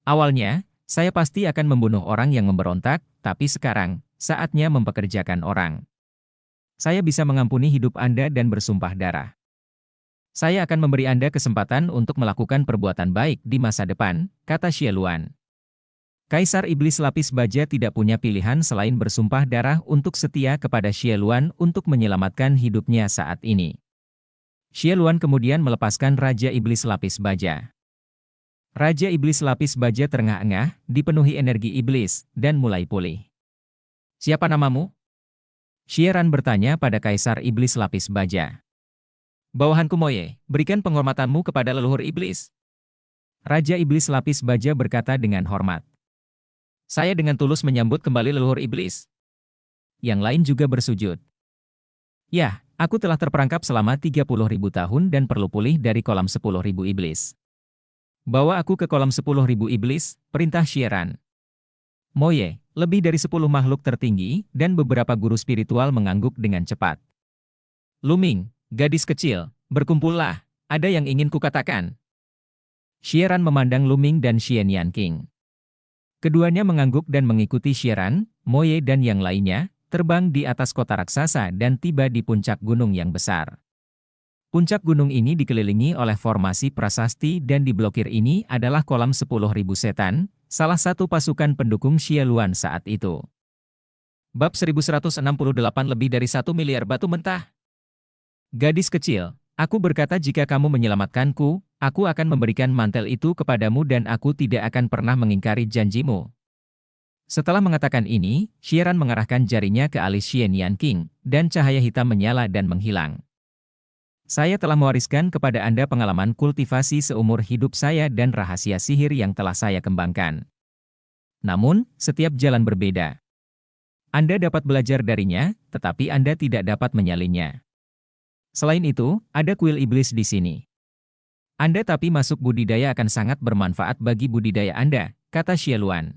Awalnya, saya pasti akan membunuh orang yang memberontak, tapi sekarang, saatnya mempekerjakan orang. Saya bisa mengampuni hidup Anda dan bersumpah darah. Saya akan memberi Anda kesempatan untuk melakukan perbuatan baik di masa depan, kata Xie Luan. Kaisar Iblis Lapis Baja tidak punya pilihan selain bersumpah darah untuk setia kepada Xie Luan untuk menyelamatkan hidupnya saat ini. Xie Luan kemudian melepaskan Raja Iblis Lapis Baja. Raja Iblis Lapis Baja terengah-engah, dipenuhi energi iblis, dan mulai pulih. Siapa namamu? Shiran bertanya pada Kaisar Iblis Lapis Baja. Bawahanku Moye, berikan penghormatanmu kepada leluhur iblis. Raja Iblis Lapis Baja berkata dengan hormat. Saya dengan tulus menyambut kembali leluhur iblis. Yang lain juga bersujud. Ya, aku telah terperangkap selama 30.000 tahun dan perlu pulih dari kolam 10.000 iblis. Bawa aku ke kolam 10.000 iblis, perintah Shiran. Moye, lebih dari 10 makhluk tertinggi, dan beberapa guru spiritual mengangguk dengan cepat. Luming, gadis kecil, berkumpullah, ada yang ingin kukatakan. Shiran memandang Luming dan Xian Yanqing. Keduanya mengangguk dan mengikuti Shiran, Moye dan yang lainnya, terbang di atas kota raksasa dan tiba di puncak gunung yang besar. Puncak gunung ini dikelilingi oleh formasi prasasti dan diblokir ini adalah kolam 10.000 setan, salah satu pasukan pendukung Xie Luan saat itu. Bab 1168 lebih dari 1 miliar batu mentah. Gadis kecil, aku berkata jika kamu menyelamatkanku, aku akan memberikan mantel itu kepadamu dan aku tidak akan pernah mengingkari janjimu. Setelah mengatakan ini, Xieran mengarahkan jarinya ke alis Xian Yanqing, dan cahaya hitam menyala dan menghilang. Saya telah mewariskan kepada Anda pengalaman kultivasi seumur hidup saya dan rahasia sihir yang telah saya kembangkan. Namun, setiap jalan berbeda. Anda dapat belajar darinya, tetapi Anda tidak dapat menyalinnya. Selain itu, ada kuil iblis di sini. Anda tapi masuk budidaya akan sangat bermanfaat bagi budidaya Anda, kata Xie Luan.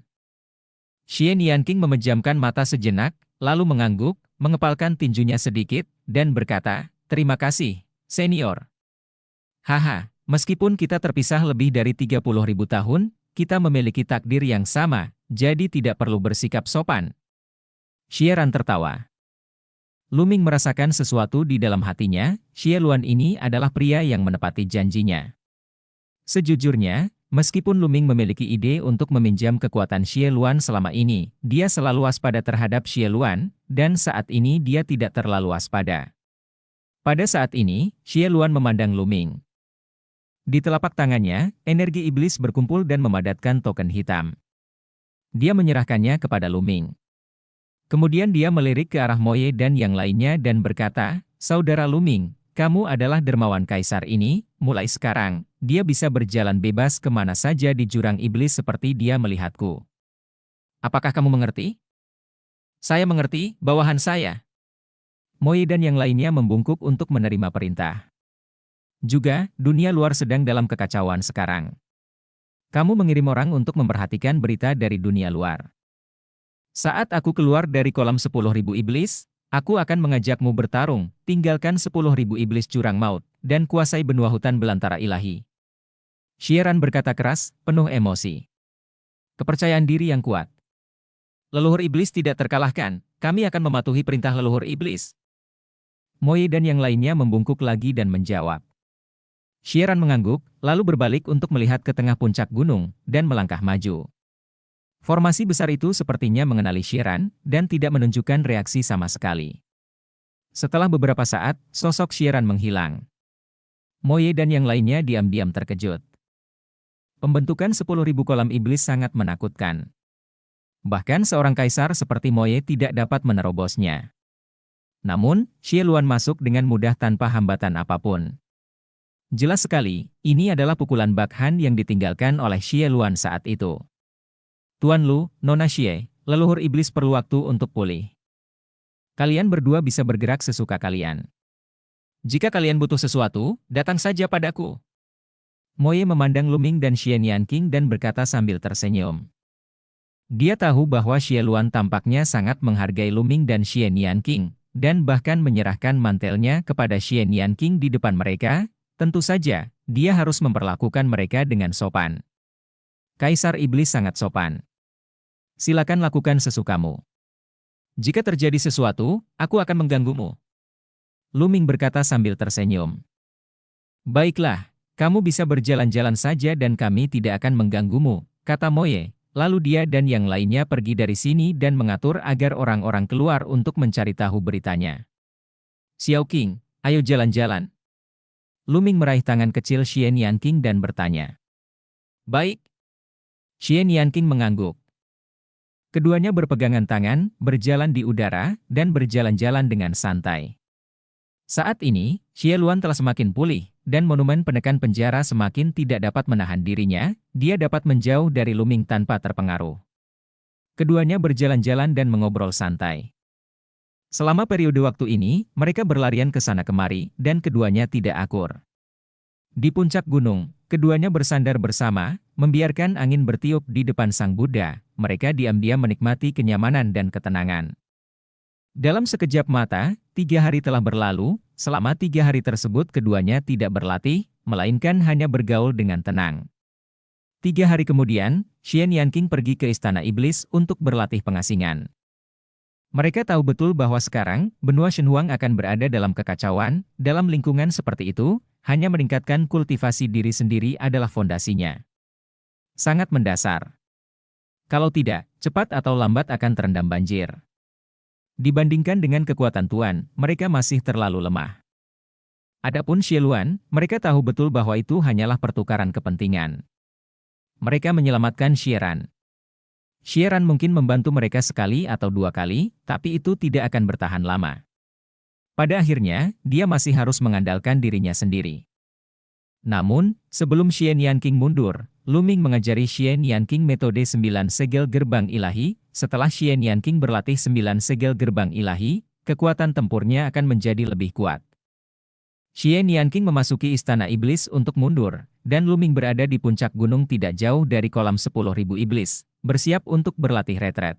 Xian Yanqing memejamkan mata sejenak, lalu mengangguk, mengepalkan tinjunya sedikit, dan berkata, "Terima kasih, senior." Haha, meskipun kita terpisah lebih dari 30.000 tahun, kita memiliki takdir yang sama, jadi tidak perlu bersikap sopan. Xieran tertawa. Luming merasakan sesuatu di dalam hatinya, Xie Luan ini adalah pria yang menepati janjinya. Sejujurnya, meskipun Luming memiliki ide untuk meminjam kekuatan Xie Luan selama ini, dia selalu waspada terhadap Xie Luan, dan saat ini dia tidak terlalu waspada. Pada saat ini, Xie Luan memandang Luming. Di telapak tangannya, energi iblis berkumpul dan memadatkan token hitam. Dia menyerahkannya kepada Luming. Kemudian dia melirik ke arah Moye dan yang lainnya dan berkata, "Saudara Luming, kamu adalah dermawan kaisar ini, mulai sekarang, dia bisa berjalan bebas kemana saja di jurang iblis seperti dia melihatku. Apakah kamu mengerti?" "Saya mengerti, bawahan saya." Moye dan yang lainnya membungkuk untuk menerima perintah. Juga, dunia luar sedang dalam kekacauan sekarang. Kamu mengirim orang untuk memperhatikan berita dari dunia luar. Saat aku keluar dari kolam 10.000 iblis, aku akan mengajakmu bertarung, tinggalkan 10.000 iblis jurang maut, dan kuasai benua hutan belantara ilahi. Xieran berkata keras, penuh emosi. Kepercayaan diri yang kuat. Leluhur iblis tidak terkalahkan, kami akan mematuhi perintah leluhur iblis. Moye dan yang lainnya membungkuk lagi dan menjawab. Xieran mengangguk, lalu berbalik untuk melihat ke tengah puncak gunung, dan melangkah maju. Formasi besar itu sepertinya mengenali Xieran, dan tidak menunjukkan reaksi sama sekali. Setelah beberapa saat, sosok Xieran menghilang. Moye dan yang lainnya diam-diam terkejut. Pembentukan 10.000 kolam iblis sangat menakutkan. Bahkan seorang kaisar seperti Moye tidak dapat menerobosnya. Namun, Xie Luan masuk dengan mudah tanpa hambatan apapun. Jelas sekali, ini adalah pukulan Bakhan yang ditinggalkan oleh Xie Luan saat itu. Tuan Lu, Nona Xie, leluhur iblis perlu waktu untuk pulih. Kalian berdua bisa bergerak sesuka kalian. Jika kalian butuh sesuatu, datang saja padaku. Moye memandang Luming dan Xian Yanqing dan berkata sambil tersenyum. Dia tahu bahwa Xie Luan tampaknya sangat menghargai Luming dan Xian Yanqing, dan bahkan menyerahkan mantelnya kepada Xian Yanqing di depan mereka. Tentu saja, dia harus memperlakukan mereka dengan sopan. Kaisar iblis sangat sopan. Silakan lakukan sesukamu. Jika terjadi sesuatu, aku akan mengganggumu. Luming berkata sambil tersenyum. Baiklah, kamu bisa berjalan-jalan saja dan kami tidak akan mengganggumu, kata Moye. Lalu dia dan yang lainnya pergi dari sini dan mengatur agar orang-orang keluar untuk mencari tahu beritanya. Xiao Qing, ayo jalan-jalan. Luming meraih tangan kecil Xian Yanqing dan bertanya. Baik. Xian Yanqing mengangguk. Keduanya berpegangan tangan, berjalan di udara, dan berjalan-jalan dengan santai. Saat ini, Xie Luan telah semakin pulih, dan monumen penekan penjara semakin tidak dapat menahan dirinya, dia dapat menjauh dari Luming tanpa terpengaruh. Keduanya berjalan-jalan dan mengobrol santai. Selama periode waktu ini, mereka berlarian ke sana kemari, dan keduanya tidak akur. Di puncak gunung, keduanya bersandar bersama, membiarkan angin bertiup di depan Sang Buddha. Mereka diam-diam menikmati kenyamanan dan ketenangan. Dalam sekejap mata, 3 hari telah berlalu. Selama 3 hari tersebut keduanya tidak berlatih, melainkan hanya bergaul dengan tenang. 3 hari kemudian, Xian Yanqing pergi ke Istana Iblis untuk berlatih pengasingan. Mereka tahu betul bahwa sekarang, benua Shenhuang akan berada dalam kekacauan. Dalam lingkungan seperti itu, hanya meningkatkan kultivasi diri sendiri adalah fondasinya. Sangat mendasar. Kalau tidak, cepat atau lambat akan terendam banjir. Dibandingkan dengan kekuatan Tuan, mereka masih terlalu lemah. Adapun Xieluan, mereka tahu betul bahwa itu hanyalah pertukaran kepentingan. Mereka menyelamatkan Xieran. Xieran mungkin membantu mereka sekali atau dua kali, tapi itu tidak akan bertahan lama. Pada akhirnya, dia masih harus mengandalkan dirinya sendiri. Namun, sebelum Xian Yanqing mundur, Lu Ming mengajari Xian Yanqing metode 9 segel gerbang ilahi. Setelah Xian Yanqing berlatih 9 segel gerbang ilahi, kekuatan tempurnya akan menjadi lebih kuat. Xian Yanqing memasuki istana iblis untuk mundur, dan Lu Ming berada di puncak gunung tidak jauh dari kolam 10.000 iblis, bersiap untuk berlatih retret.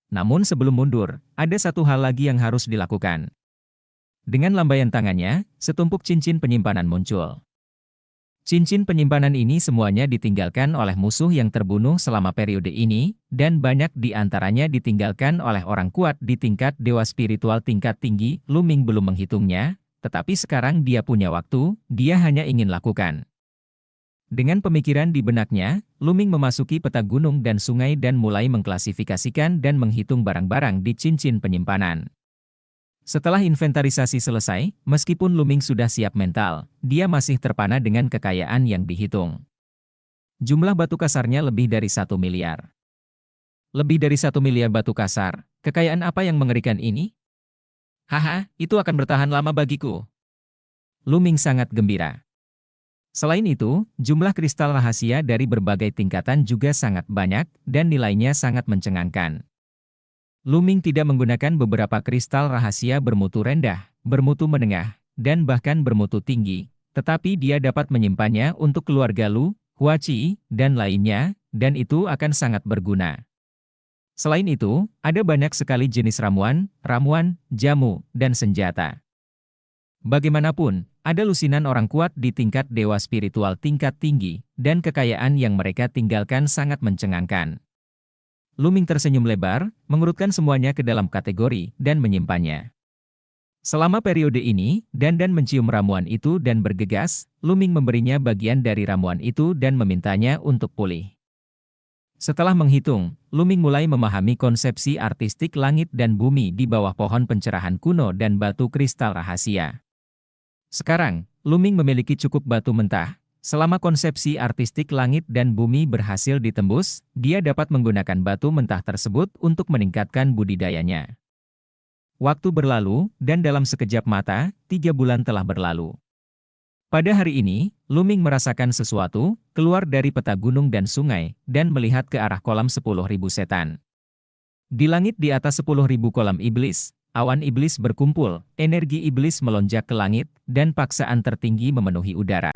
Namun sebelum mundur, ada satu hal lagi yang harus dilakukan. Dengan lambaian tangannya, setumpuk cincin penyimpanan muncul. Cincin penyimpanan ini semuanya ditinggalkan oleh musuh yang terbunuh selama periode ini, dan banyak di antaranya ditinggalkan oleh orang kuat di tingkat dewa spiritual tingkat tinggi. Lu Ming belum menghitungnya, tetapi sekarang dia punya waktu, dia hanya ingin lakukan. Dengan pemikiran di benaknya, Lu Ming memasuki peta gunung dan sungai dan mulai mengklasifikasikan dan menghitung barang-barang di cincin penyimpanan. Setelah inventarisasi selesai, meskipun Lu Ming sudah siap mental, dia masih terpana dengan kekayaan yang dihitung. Jumlah batu kasarnya lebih dari 1 miliar. Lebih dari 1 miliar batu kasar, kekayaan apa yang mengerikan ini? Haha, itu akan bertahan lama bagiku. Lu Ming sangat gembira. Selain itu, jumlah kristal rahasia dari berbagai tingkatan juga sangat banyak, dan nilainya sangat mencengangkan. Lu Ming tidak menggunakan beberapa kristal rahasia bermutu rendah, bermutu menengah, dan bahkan bermutu tinggi, tetapi dia dapat menyimpannya untuk keluarga Lu, Huaqi, dan lainnya, dan itu akan sangat berguna. Selain itu, ada banyak sekali jenis ramuan, jamu, dan senjata. Bagaimanapun, ada lusinan orang kuat di tingkat dewa spiritual tingkat tinggi, dan kekayaan yang mereka tinggalkan sangat mencengangkan. Lu Ming tersenyum lebar, mengurutkan semuanya ke dalam kategori, dan menyimpannya. Selama periode ini, Dan mencium ramuan itu dan bergegas. Lu Ming memberinya bagian dari ramuan itu dan memintanya untuk pulih. Setelah menghitung, Lu Ming mulai memahami konsepsi artistik langit dan bumi di bawah pohon pencerahan kuno dan batu kristal rahasia. Sekarang, Lu Ming memiliki cukup batu mentah. Selama konsepsi artistik langit dan bumi berhasil ditembus, dia dapat menggunakan batu mentah tersebut untuk meningkatkan budidayanya. Waktu berlalu, dan dalam sekejap mata, 3 bulan telah berlalu. Pada hari ini, Lu Ming merasakan sesuatu, keluar dari peta gunung dan sungai, dan melihat ke arah kolam 10.000 setan. Di langit di atas 10.000 kolam iblis, awan iblis berkumpul, energi iblis melonjak ke langit, dan paksaan tertinggi memenuhi udara.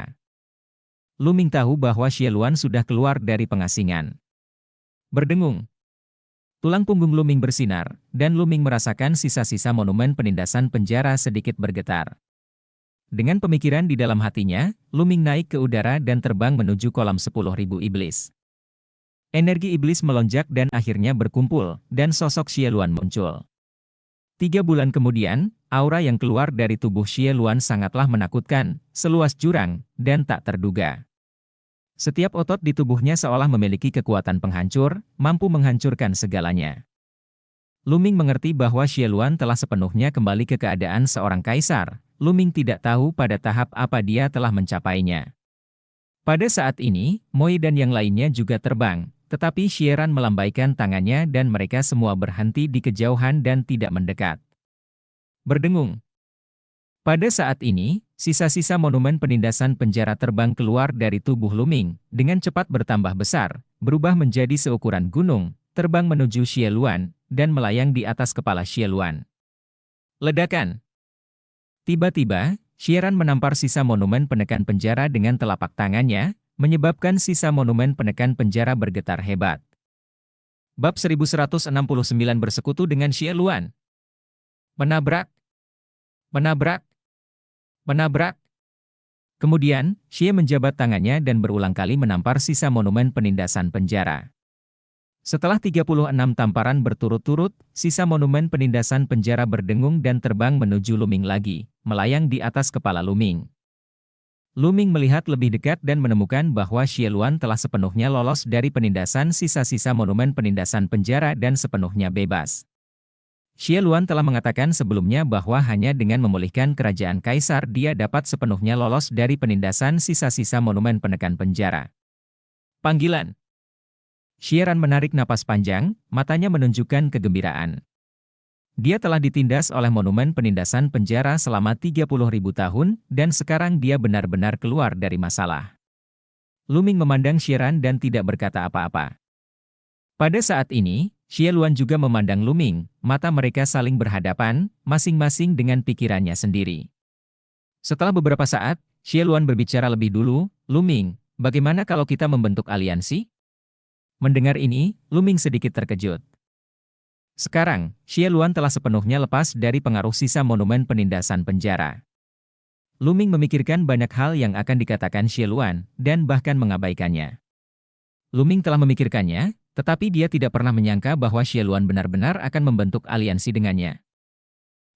Lu Ming tahu bahwa Xieluan sudah keluar dari pengasingan. Berdengung. Tulang punggung Lu Ming bersinar, dan Lu Ming merasakan sisa-sisa monumen penindasan penjara sedikit bergetar. Dengan pemikiran di dalam hatinya, Lu Ming naik ke udara dan terbang menuju kolam 10.000 iblis. Energi iblis melonjak dan akhirnya berkumpul, dan sosok Xieluan muncul. 3 bulan kemudian, aura yang keluar dari tubuh Xieluan sangatlah menakutkan, seluas jurang, dan tak terduga. Setiap otot di tubuhnya seolah memiliki kekuatan penghancur, mampu menghancurkan segalanya. Lu Ming mengerti bahwa Xieluan telah sepenuhnya kembali ke keadaan seorang kaisar. Lu Ming tidak tahu pada tahap apa dia telah mencapainya. Pada saat ini, Moi dan yang lainnya juga terbang, tetapi Xieran melambaikan tangannya dan mereka semua berhenti di kejauhan dan tidak mendekat. Berdengung. Pada saat ini, sisa-sisa monumen penindasan penjara terbang keluar dari tubuh Lu Ming, dengan cepat bertambah besar, berubah menjadi seukuran gunung, terbang menuju Xieluan, dan melayang di atas kepala Xieluan. Ledakan. Tiba-tiba, Xieran menampar sisa monumen penekan penjara dengan telapak tangannya, menyebabkan sisa monumen penekan penjara bergetar hebat. Bab 1169 bersekutu dengan Xieluan. Menabrak. Menabrak. Menabrak. Kemudian, Xie menjabat tangannya dan berulang kali menampar sisa monumen penindasan penjara. Setelah 36 tamparan berturut-turut, sisa monumen penindasan penjara berdengung dan terbang menuju Lu Ming lagi, melayang di atas kepala Lu Ming. Lu Ming melihat lebih dekat dan menemukan bahwa Xieluan telah sepenuhnya lolos dari penindasan sisa-sisa monumen penindasan penjara dan sepenuhnya bebas. Xie Luan telah mengatakan sebelumnya bahwa hanya dengan memulihkan kerajaan kaisar dia dapat sepenuhnya lolos dari penindasan sisa-sisa monumen penekan penjara. Panggilan. Xie Ran menarik napas panjang, matanya menunjukkan kegembiraan. Dia telah ditindas oleh monumen penindasan penjara selama 30.000 tahun, dan sekarang dia benar-benar keluar dari masalah. Lu Ming memandang Xie Ran dan tidak berkata apa-apa. Pada saat ini, Xie Luan juga memandang Lu Ming, mata mereka saling berhadapan, masing-masing dengan pikirannya sendiri. Setelah beberapa saat, Xie Luan berbicara lebih dulu, Lu Ming, bagaimana kalau kita membentuk aliansi? Mendengar ini, Lu Ming sedikit terkejut. Sekarang, Xie Luan telah sepenuhnya lepas dari pengaruh sisa monumen penindasan penjara. Lu Ming memikirkan banyak hal yang akan dikatakan Xie Luan, dan bahkan mengabaikannya. Lu Ming telah memikirkannya, tetapi dia tidak pernah menyangka bahwa Xie Luan benar-benar akan membentuk aliansi dengannya.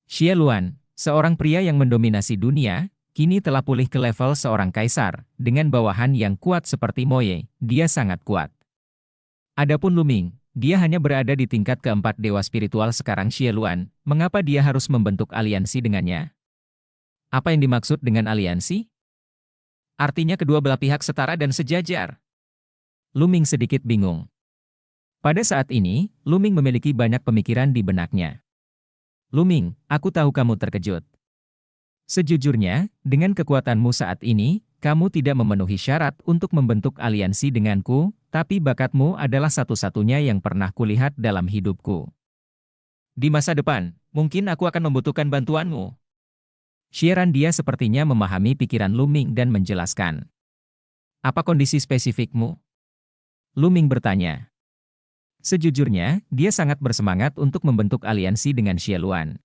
Xie Luan, seorang pria yang mendominasi dunia, kini telah pulih ke level seorang kaisar, dengan bawahan yang kuat seperti Moye, dia sangat kuat. Adapun Lu Ming, dia hanya berada di tingkat keempat dewa spiritual sekarang Xie Luan, mengapa dia harus membentuk aliansi dengannya? Apa yang dimaksud dengan aliansi? Artinya kedua belah pihak setara dan sejajar. Lu Ming sedikit bingung. Pada saat ini, Lu Ming memiliki banyak pemikiran di benaknya. Lu Ming, aku tahu kamu terkejut. Sejujurnya, dengan kekuatanmu saat ini, kamu tidak memenuhi syarat untuk membentuk aliansi denganku, tapi bakatmu adalah satu-satunya yang pernah kulihat dalam hidupku. Di masa depan, mungkin aku akan membutuhkan bantuanmu. Xie Ran dia sepertinya memahami pikiran Lu Ming dan menjelaskan. Apa kondisi spesifikmu? Lu Ming bertanya. Sejujurnya, dia sangat bersemangat untuk membentuk aliansi dengan Xie Luan.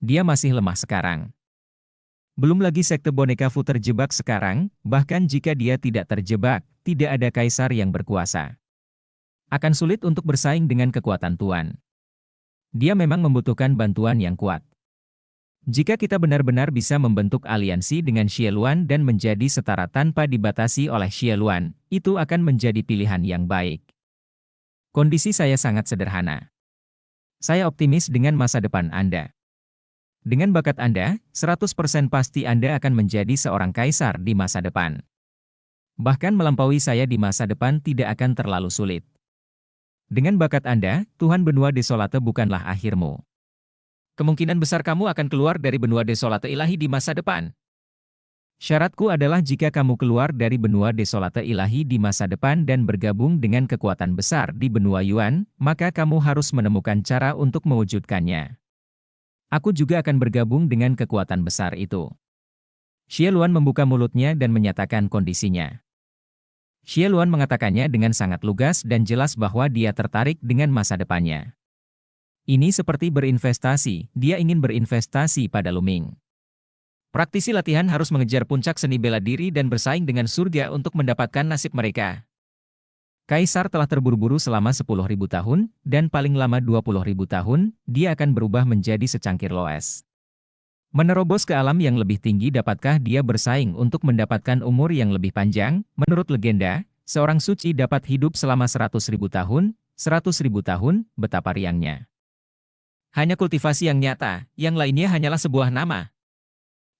Dia masih lemah sekarang. Belum lagi sekte boneka Fu terjebak sekarang, bahkan jika dia tidak terjebak, tidak ada kaisar yang berkuasa. Akan sulit untuk bersaing dengan kekuatan Tuan. Dia memang membutuhkan bantuan yang kuat. Jika kita benar-benar bisa membentuk aliansi dengan Xie Luan dan menjadi setara tanpa dibatasi oleh Xie Luan, itu akan menjadi pilihan yang baik. Kondisi saya sangat sederhana. Saya optimis dengan masa depan Anda. Dengan bakat Anda, 100% pasti Anda akan menjadi seorang kaisar di masa depan. Bahkan melampaui saya di masa depan tidak akan terlalu sulit. Dengan bakat Anda, Tuhan Benua Desolate bukanlah akhirmu. Kemungkinan besar kamu akan keluar dari Benua Desolate Ilahi di masa depan. Syaratku adalah jika kamu keluar dari Benua Desolate Ilahi di masa depan dan bergabung dengan kekuatan besar di Benua Yuan, maka kamu harus menemukan cara untuk mewujudkannya. Aku juga akan bergabung dengan kekuatan besar itu. Xie Luan membuka mulutnya dan menyatakan kondisinya. Xie Luan mengatakannya dengan sangat lugas dan jelas bahwa dia tertarik dengan masa depannya. Ini seperti berinvestasi, dia ingin berinvestasi pada Lu Ming. Praktisi latihan harus mengejar puncak seni bela diri dan bersaing dengan surga untuk mendapatkan nasib mereka. Kaisar telah terburu-buru selama 10.000 tahun, dan paling lama 20.000 tahun, dia akan berubah menjadi secangkir loes. Menerobos ke alam yang lebih tinggi dapatkah dia bersaing untuk mendapatkan umur yang lebih panjang? Menurut legenda, seorang suci dapat hidup selama 100.000 tahun, 100.000 tahun, betapa riangnya. Hanya kultivasi yang nyata, yang lainnya hanyalah sebuah nama.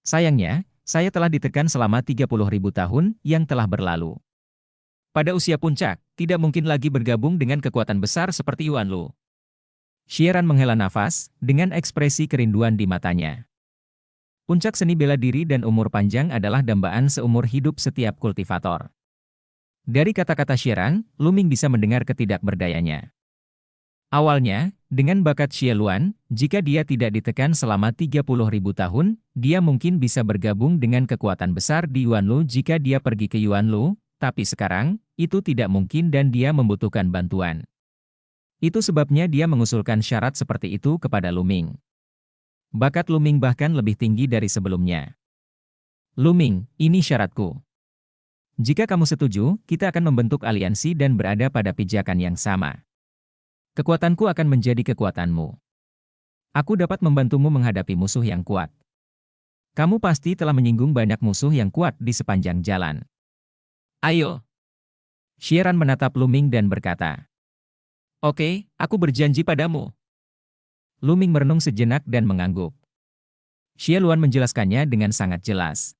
Sayangnya, saya telah ditekan selama 30.000 tahun yang telah berlalu. Pada usia puncak, tidak mungkin lagi bergabung dengan kekuatan besar seperti Yuan Lu. Xie Ran menghela nafas, dengan ekspresi kerinduan di matanya. Puncak seni bela diri dan umur panjang adalah dambaan seumur hidup setiap kultivator. Dari kata-kata Xie Ran, Lu Ming bisa mendengar ketidakberdayanya. Awalnya, dengan bakat Xie Luan, jika dia tidak ditekan selama 30.000 tahun, dia mungkin bisa bergabung dengan kekuatan besar di Yuan Lu jika dia pergi ke Yuan Lu, tapi sekarang, itu tidak mungkin dan dia membutuhkan bantuan. Itu sebabnya dia mengusulkan syarat seperti itu kepada Lu Ming. Bakat Lu Ming bahkan lebih tinggi dari sebelumnya. Lu Ming, ini syaratku. Jika kamu setuju, kita akan membentuk aliansi dan berada pada pijakan yang sama. Kekuatanku akan menjadi kekuatanmu. Aku dapat membantumu menghadapi musuh yang kuat. Kamu pasti telah menyinggung banyak musuh yang kuat di sepanjang jalan. Ayo. Xie Ran menatap Lu Ming dan berkata, "Oke, aku berjanji padamu." Luming merenung sejenak dan mengangguk. Xie Luan menjelaskannya dengan sangat jelas.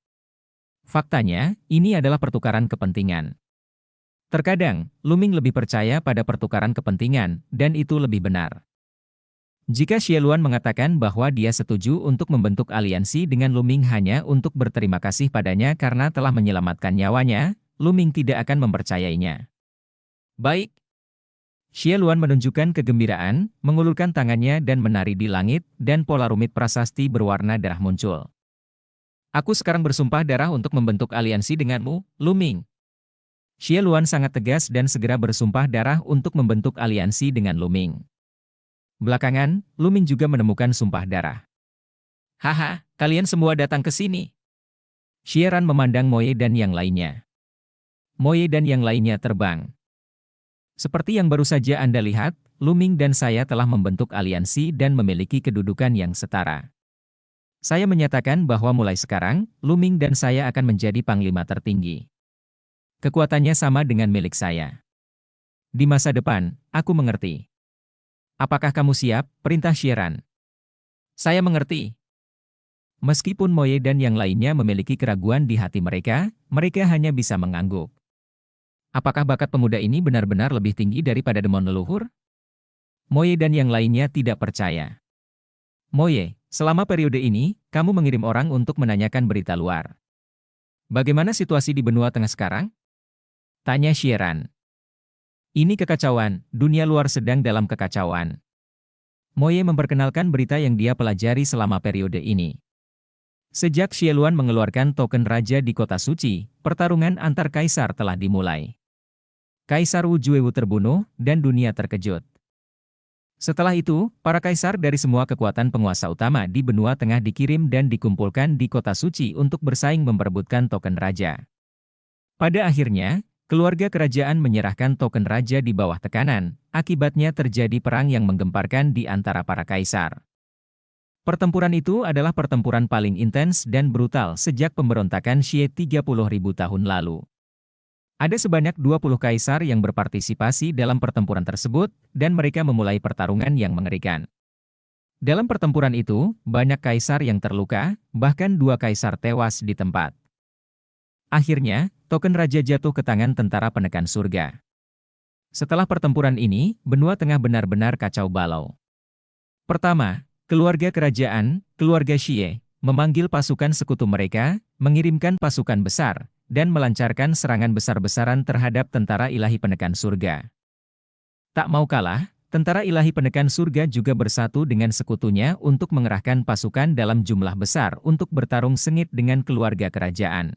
Faktanya, ini adalah pertukaran kepentingan. Terkadang, Luming lebih percaya pada pertukaran kepentingan, dan itu lebih benar. Jika Xie Luan mengatakan bahwa dia setuju untuk membentuk aliansi dengan Luming hanya untuk berterima kasih padanya karena telah menyelamatkan nyawanya, Luming tidak akan mempercayainya. Baik. Xie Luan menunjukkan kegembiraan, mengulurkan tangannya dan menari di langit, dan pola rumit prasasti berwarna darah muncul. Aku sekarang bersumpah darah untuk membentuk aliansi denganmu, Luming. Xie Luan sangat tegas dan segera bersumpah darah untuk membentuk aliansi dengan Luming. Belakangan, Luming juga menemukan sumpah darah. Haha, kalian semua datang ke sini. Xie Ran memandang Moye dan yang lainnya. Moye dan yang lainnya terbang. Seperti yang baru saja Anda lihat, Luming dan saya telah membentuk aliansi dan memiliki kedudukan yang setara. Saya menyatakan bahwa mulai sekarang, Luming dan saya akan menjadi panglima tertinggi. Kekuatannya sama dengan milik saya. Di masa depan, aku mengerti. Apakah kamu siap, perintah Xie Ran? Saya mengerti. Meskipun Moye dan yang lainnya memiliki keraguan di hati mereka, mereka hanya bisa mengangguk. Apakah bakat pemuda ini benar-benar lebih tinggi daripada demon leluhur? Moye dan yang lainnya tidak percaya. Moye, selama periode ini, kamu mengirim orang untuk menanyakan berita luar. Bagaimana situasi di benua tengah sekarang? Tanya Xie Ran. Ini kekacauan, dunia luar sedang dalam kekacauan. Moye memperkenalkan berita yang dia pelajari selama periode ini. Sejak Xie Luan mengeluarkan token raja di kota suci, pertarungan antar kaisar telah dimulai. Kaisar Wu Juewu terbunuh, dan dunia terkejut. Setelah itu, para kaisar dari semua kekuatan penguasa utama di benua tengah dikirim dan dikumpulkan di kota suci untuk bersaing memperebutkan token raja. Pada akhirnya, keluarga kerajaan menyerahkan token raja di bawah tekanan, akibatnya terjadi perang yang menggemparkan di antara para kaisar. Pertempuran itu adalah pertempuran paling intens dan brutal sejak pemberontakan Xie 30.000 tahun lalu. Ada sebanyak 20 kaisar yang berpartisipasi dalam pertempuran tersebut, dan mereka memulai pertarungan yang mengerikan. Dalam pertempuran itu, banyak kaisar yang terluka, bahkan 2 kaisar tewas di tempat. Akhirnya, token raja jatuh ke tangan tentara penekan surga. Setelah pertempuran ini, benua tengah benar-benar kacau balau. Pertama, keluarga kerajaan, keluarga Xie, memanggil pasukan sekutu mereka, mengirimkan pasukan besar, dan melancarkan serangan besar-besaran terhadap tentara ilahi penekan surga. Tak mau kalah, tentara ilahi penekan surga juga bersatu dengan sekutunya untuk mengerahkan pasukan dalam jumlah besar untuk bertarung sengit dengan keluarga kerajaan.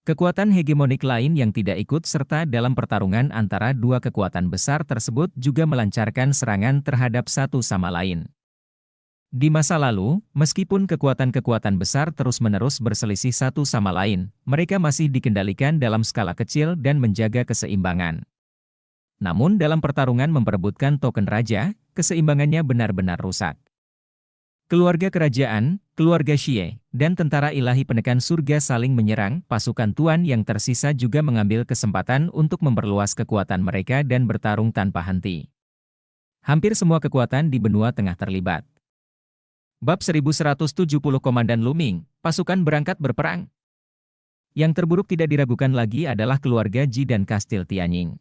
Kekuatan hegemonik lain yang tidak ikut serta dalam pertarungan antara 2 kekuatan besar tersebut juga melancarkan serangan terhadap satu sama lain. Di masa lalu, meskipun kekuatan-kekuatan besar terus-menerus berselisih satu sama lain, mereka masih dikendalikan dalam skala kecil dan menjaga keseimbangan. Namun dalam pertarungan memperebutkan token raja, keseimbangannya benar-benar rusak. Keluarga kerajaan, keluarga Xie, dan tentara ilahi penekan surga saling menyerang, pasukan tuan yang tersisa juga mengambil kesempatan untuk memperluas kekuatan mereka dan bertarung tanpa henti. Hampir semua kekuatan di benua tengah terlibat. Bab 1170 Komandan Luming, pasukan berangkat berperang. Yang terburuk tidak diragukan lagi adalah keluarga Ji dan Kastil Tianying.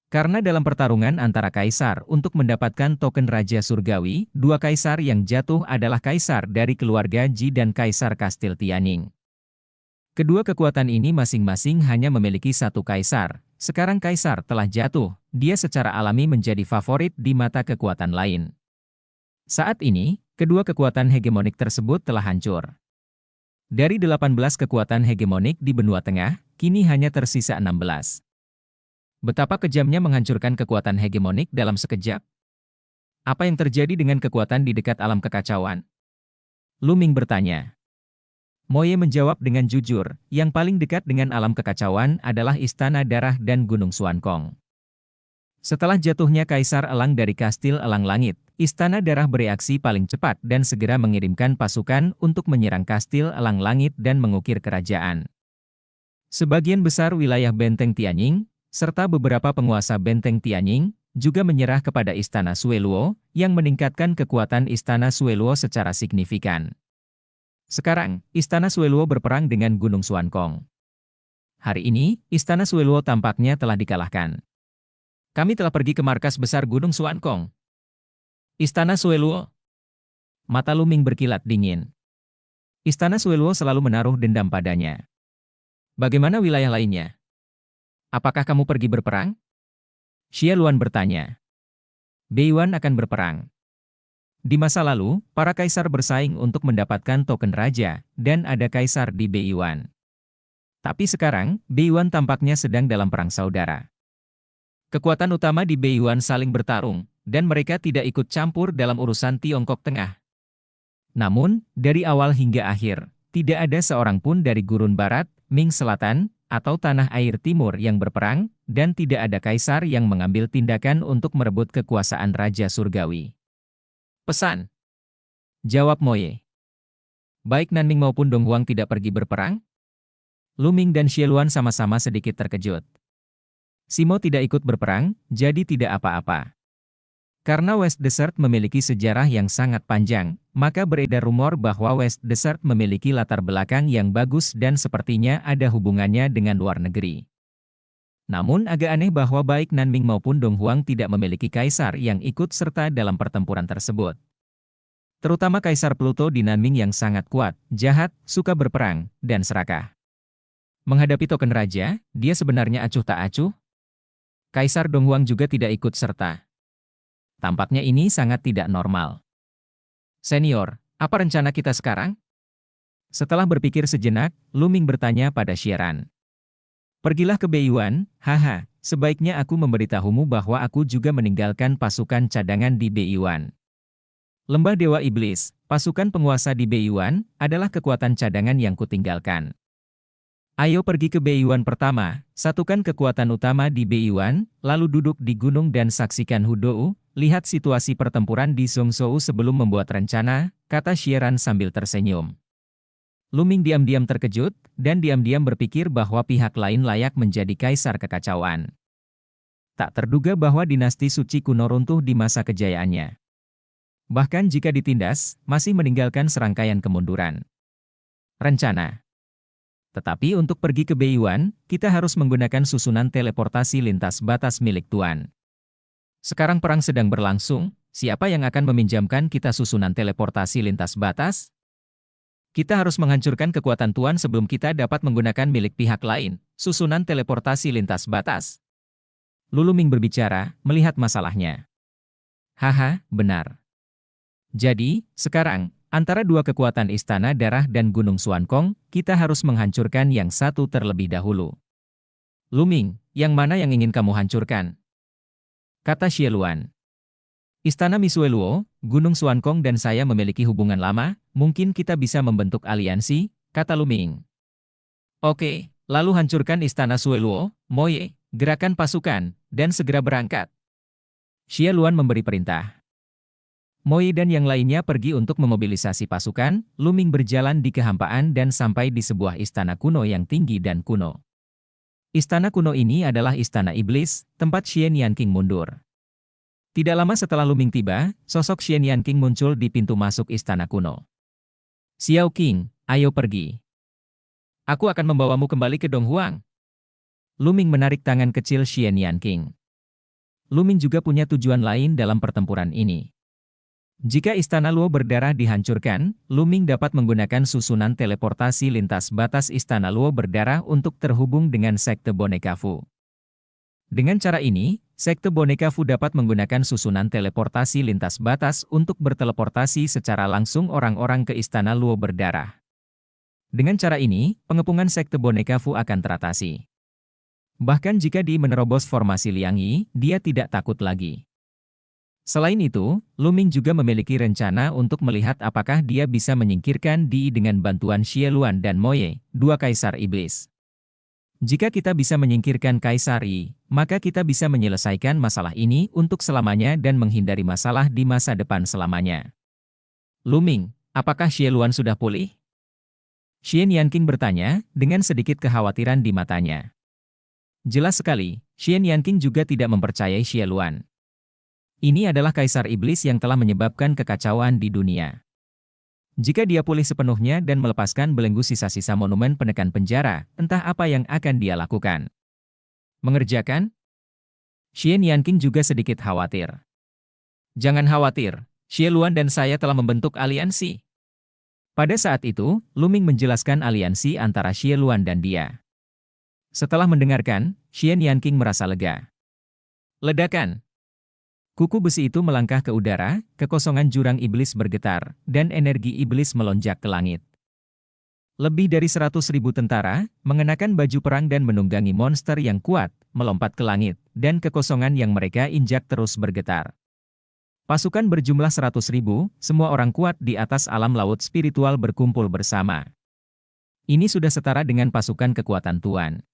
Karena dalam pertarungan antara kaisar untuk mendapatkan token Raja Surgawi, 2 kaisar yang jatuh adalah kaisar dari keluarga Ji dan kaisar Kastil Tianying. Kedua kekuatan ini masing-masing hanya memiliki 1 kaisar. Sekarang kaisar telah jatuh, dia secara alami menjadi favorit di mata kekuatan lain. Saat ini, kedua kekuatan hegemonik tersebut telah hancur. Dari 18 kekuatan hegemonik di benua tengah, kini hanya tersisa 16. Betapa kejamnya menghancurkan kekuatan hegemonik dalam sekejap? Apa yang terjadi dengan kekuatan di dekat alam kekacauan? Luming bertanya. Moye menjawab dengan jujur, yang paling dekat dengan alam kekacauan adalah Istana Darah dan Gunung Suankong. Setelah jatuhnya Kaisar Elang dari Kastil Elang Langit, Istana Darah bereaksi paling cepat dan segera mengirimkan pasukan untuk menyerang Kastil Elang Langit dan mengukir kerajaan. Sebagian besar wilayah Benteng Tianying, serta beberapa penguasa Benteng Tianying, juga menyerah kepada Istana Sueluo, yang meningkatkan kekuatan Istana Sueluo secara signifikan. Sekarang, Istana Sueluo berperang dengan Gunung Suankong. Hari ini, Istana Sueluo tampaknya telah dikalahkan. Kami telah pergi ke markas besar Gunung Suankong. Istana Sueluo. Mata Lu Ming berkilat dingin. Istana Sueluo selalu menaruh dendam padanya. Bagaimana wilayah lainnya? Apakah kamu pergi berperang? Xie Luan bertanya. Beiyuan akan berperang. Di masa lalu, para kaisar bersaing untuk mendapatkan token raja, dan ada kaisar di Beiyuan. Tapi sekarang, Beiyuan tampaknya sedang dalam perang saudara. Kekuatan utama di Beiyuan saling bertarung, dan mereka tidak ikut campur dalam urusan Tiongkok Tengah. Namun, dari awal hingga akhir, tidak ada seorang pun dari Gurun Barat, Ming Selatan, atau Tanah Air Timur yang berperang, dan tidak ada kaisar yang mengambil tindakan untuk merebut kekuasaan Raja Surgawi. Pesan. Jawab Moye. Baik Nanming maupun Dong Huang tidak pergi berperang? Lu Ming dan Xie Luan sama-sama sedikit terkejut. Simo tidak ikut berperang, jadi tidak apa-apa. Karena West Desert memiliki sejarah yang sangat panjang, maka beredar rumor bahwa West Desert memiliki latar belakang yang bagus dan sepertinya ada hubungannya dengan luar negeri. Namun agak aneh bahwa baik Nanming maupun Dong Huang tidak memiliki kaisar yang ikut serta dalam pertempuran tersebut. Terutama Kaisar Pluto di Nanming yang sangat kuat, jahat, suka berperang, dan serakah. Menghadapi token raja, dia sebenarnya acuh tak acuh. Kaisar Dong Huang juga tidak ikut serta. Tampaknya ini sangat tidak normal. Senior, apa rencana kita sekarang? Setelah berpikir sejenak, Lu Ming bertanya pada Xieran. Pergilah ke Beiyuan, haha, sebaiknya aku memberitahumu bahwa aku juga meninggalkan pasukan cadangan di Beiyuan. Lembah Dewa Iblis, pasukan penguasa di Beiyuan, adalah kekuatan cadangan yang kutinggalkan. Ayo pergi ke Beiyuan pertama, satukan kekuatan utama di Beiyuan, lalu duduk di gunung dan saksikan Hudou, lihat situasi pertempuran di Zhongzhou sebelum membuat rencana, kata Xieran sambil tersenyum. Lu Ming diam-diam terkejut, dan diam-diam berpikir bahwa pihak lain layak menjadi kaisar kekacauan. Tak terduga bahwa dinasti suci kuno runtuh di masa kejayaannya. Bahkan jika ditindas, masih meninggalkan serangkaian kemunduran. Rencana. Tetapi untuk pergi ke Beiyuan, kita harus menggunakan susunan teleportasi lintas batas milik Tuan. Sekarang perang sedang berlangsung, siapa yang akan meminjamkan kita susunan teleportasi lintas batas? Kita harus menghancurkan kekuatan Tuan sebelum kita dapat menggunakan milik pihak lain, susunan teleportasi lintas batas. Lu Ming berbicara, melihat masalahnya. Haha, benar. Jadi, sekarang, antara dua kekuatan Istana Darah dan Gunung Suankong, kita harus menghancurkan yang satu terlebih dahulu. Lu Ming, yang mana yang ingin kamu hancurkan? Kata Xie Luan. Istana Misueluo, Gunung Suankong dan saya memiliki hubungan lama, mungkin kita bisa membentuk aliansi, kata Lu Ming. Oke, lalu hancurkan Istana Sueluo, Moye, gerakan pasukan, dan segera berangkat. Xie Luan memberi perintah. Moye dan yang lainnya pergi untuk memobilisasi pasukan, Lu Ming berjalan di kehampaan dan sampai di sebuah istana kuno yang tinggi dan kuno. Istana kuno ini adalah Istana Iblis, tempat Xian Yanqing mundur. Tidak lama setelah Lu Ming tiba, sosok Xian Yanqing muncul di pintu masuk istana kuno. Xiao Qing, ayo pergi. Aku akan membawamu kembali ke Dong Huang. Lu Ming menarik tangan kecil Xian Yanqing. Lu Ming juga punya tujuan lain dalam pertempuran ini. Jika Istana Luo berdarah dihancurkan, Lu Ming dapat menggunakan susunan teleportasi lintas batas Istana Luo berdarah untuk terhubung dengan Sekte Boneka Fu. Dengan cara ini, Sekte Boneka Fu dapat menggunakan susunan teleportasi lintas batas untuk berteleportasi secara langsung orang-orang ke Istana Luo berdarah. Dengan cara ini, pengepungan Sekte Boneka Fu akan teratasi. Bahkan jika Di menerobos formasi Liang Yi, dia tidak takut lagi. Selain itu, Lu Ming juga memiliki rencana untuk melihat apakah dia bisa menyingkirkan Di dengan bantuan Xie Luan dan Moye, dua kaisar iblis. Jika kita bisa menyingkirkan Kaisar Yi, maka kita bisa menyelesaikan masalah ini untuk selamanya dan menghindari masalah di masa depan selamanya. Lu Ming, apakah Xie Luan sudah pulih? Xian Yanqing bertanya, dengan sedikit kekhawatiran di matanya. Jelas sekali, Xian Yanqing juga tidak mempercayai Xie Luan. Ini adalah kaisar iblis yang telah menyebabkan kekacauan di dunia. Jika dia pulih sepenuhnya dan melepaskan belenggu sisa-sisa monumen penekan penjara, entah apa yang akan dia lakukan. Mengerjakan? Xie Nianqing juga sedikit khawatir. Jangan khawatir, Xie Luan dan saya telah membentuk aliansi. Pada saat itu, Lu Ming menjelaskan aliansi antara Xie Luan dan dia. Setelah mendengarkan, Xie Nianqing merasa lega. Ledakan. Kuku besi itu melangkah ke udara, kekosongan jurang iblis bergetar, dan energi iblis melonjak ke langit. Lebih dari 100.000 tentara, mengenakan baju perang dan menunggangi monster yang kuat, melompat ke langit, dan kekosongan yang mereka injak terus bergetar. Pasukan berjumlah 100.000, semua orang kuat di atas alam laut spiritual berkumpul bersama. Ini sudah setara dengan pasukan kekuatan Tuan.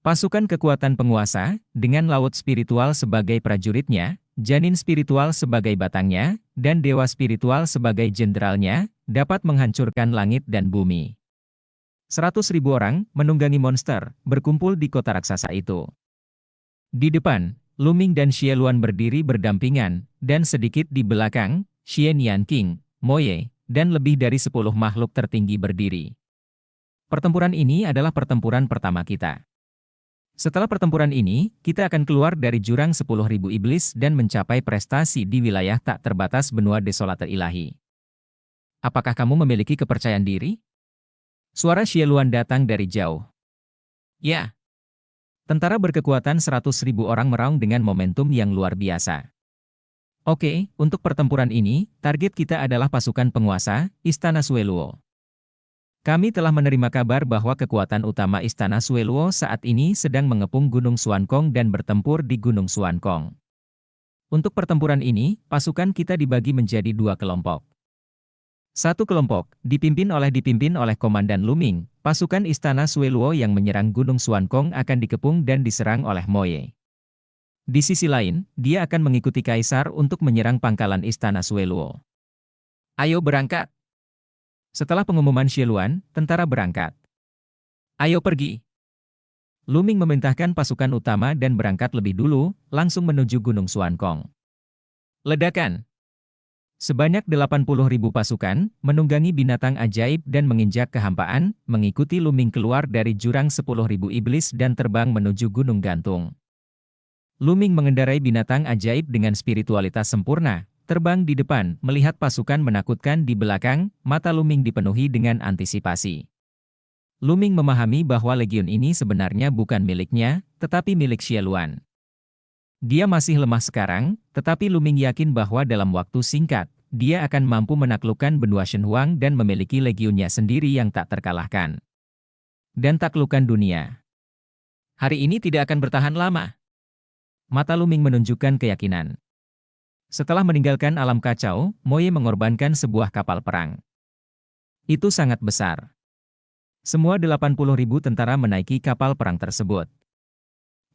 Pasukan kekuatan penguasa, dengan laut spiritual sebagai prajuritnya, janin spiritual sebagai batangnya, dan dewa spiritual sebagai jenderalnya, dapat menghancurkan langit dan bumi. 100.000 orang, menunggangi monster, berkumpul di kota raksasa itu. Di depan, Lu Ming dan Xie Luan berdiri berdampingan, dan sedikit di belakang, Xie Nianqing, Mo Ye, dan lebih dari 10 makhluk tertinggi berdiri. Pertempuran ini adalah pertempuran pertama kita. Setelah pertempuran ini, kita akan keluar dari jurang 10.000 iblis dan mencapai prestasi di wilayah tak terbatas benua desolater ilahi. Apakah kamu memiliki kepercayaan diri? Suara Xie Luan datang dari jauh. Ya. Tentara berkekuatan 100.000 orang meraung dengan momentum yang luar biasa. Oke, untuk pertempuran ini, target kita adalah pasukan penguasa, Istana Sueluo. Kami telah menerima kabar bahwa kekuatan utama Istana Sueluo saat ini sedang mengepung Gunung Xuankong dan bertempur di Gunung Xuankong. Untuk pertempuran ini, pasukan kita dibagi menjadi 2 kelompok. Satu kelompok, dipimpin oleh Komandan Lu Ming, pasukan Istana Sueluo yang menyerang Gunung Xuankong akan dikepung dan diserang oleh Mo Ye. Di sisi lain, dia akan mengikuti Kaisar untuk menyerang pangkalan Istana Sueluo. Ayo berangkat! Setelah pengumuman Xie Luan, tentara berangkat. Ayo pergi! Lu Ming memerintahkan pasukan utama dan berangkat lebih dulu, langsung menuju Gunung Xuankong. Ledakan! Sebanyak 80.000 pasukan, menunggangi binatang ajaib dan menginjak kehampaan, mengikuti Lu Ming keluar dari jurang 10.000 iblis dan terbang menuju Gunung Gantung. Lu Ming mengendarai binatang ajaib dengan spiritualitas sempurna, terbang di depan, melihat pasukan menakutkan di belakang, mata Lu Ming dipenuhi dengan antisipasi. Lu Ming memahami bahwa legiun ini sebenarnya bukan miliknya, tetapi milik Xie Luan. Dia masih lemah sekarang, tetapi Lu Ming yakin bahwa dalam waktu singkat, dia akan mampu menaklukkan benua Shenhuang dan memiliki legiunnya sendiri yang tak terkalahkan. Dan taklukkan dunia. Hari ini tidak akan bertahan lama. Mata Lu Ming menunjukkan keyakinan. Setelah meninggalkan alam kacau, Mo Ye mengorbankan sebuah kapal perang. Itu sangat besar. Semua 80.000 tentara menaiki kapal perang tersebut.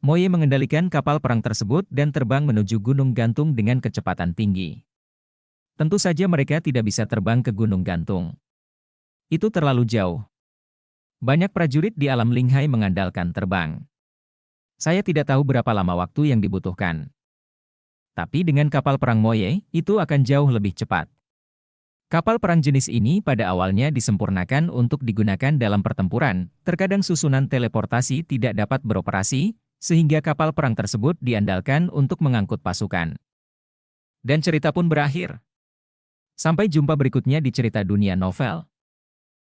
Mo Ye mengendalikan kapal perang tersebut dan terbang menuju Gunung Gantung dengan kecepatan tinggi. Tentu saja mereka tidak bisa terbang ke Gunung Gantung. Itu terlalu jauh. Banyak prajurit di alam Linghai mengandalkan terbang. Saya tidak tahu berapa lama waktu yang dibutuhkan. Tapi dengan kapal perang Mo Ye, itu akan jauh lebih cepat. Kapal perang jenis ini pada awalnya disempurnakan untuk digunakan dalam pertempuran, terkadang susunan teleportasi tidak dapat beroperasi, sehingga kapal perang tersebut diandalkan untuk mengangkut pasukan. Dan cerita pun berakhir. Sampai jumpa berikutnya di cerita dunia novel.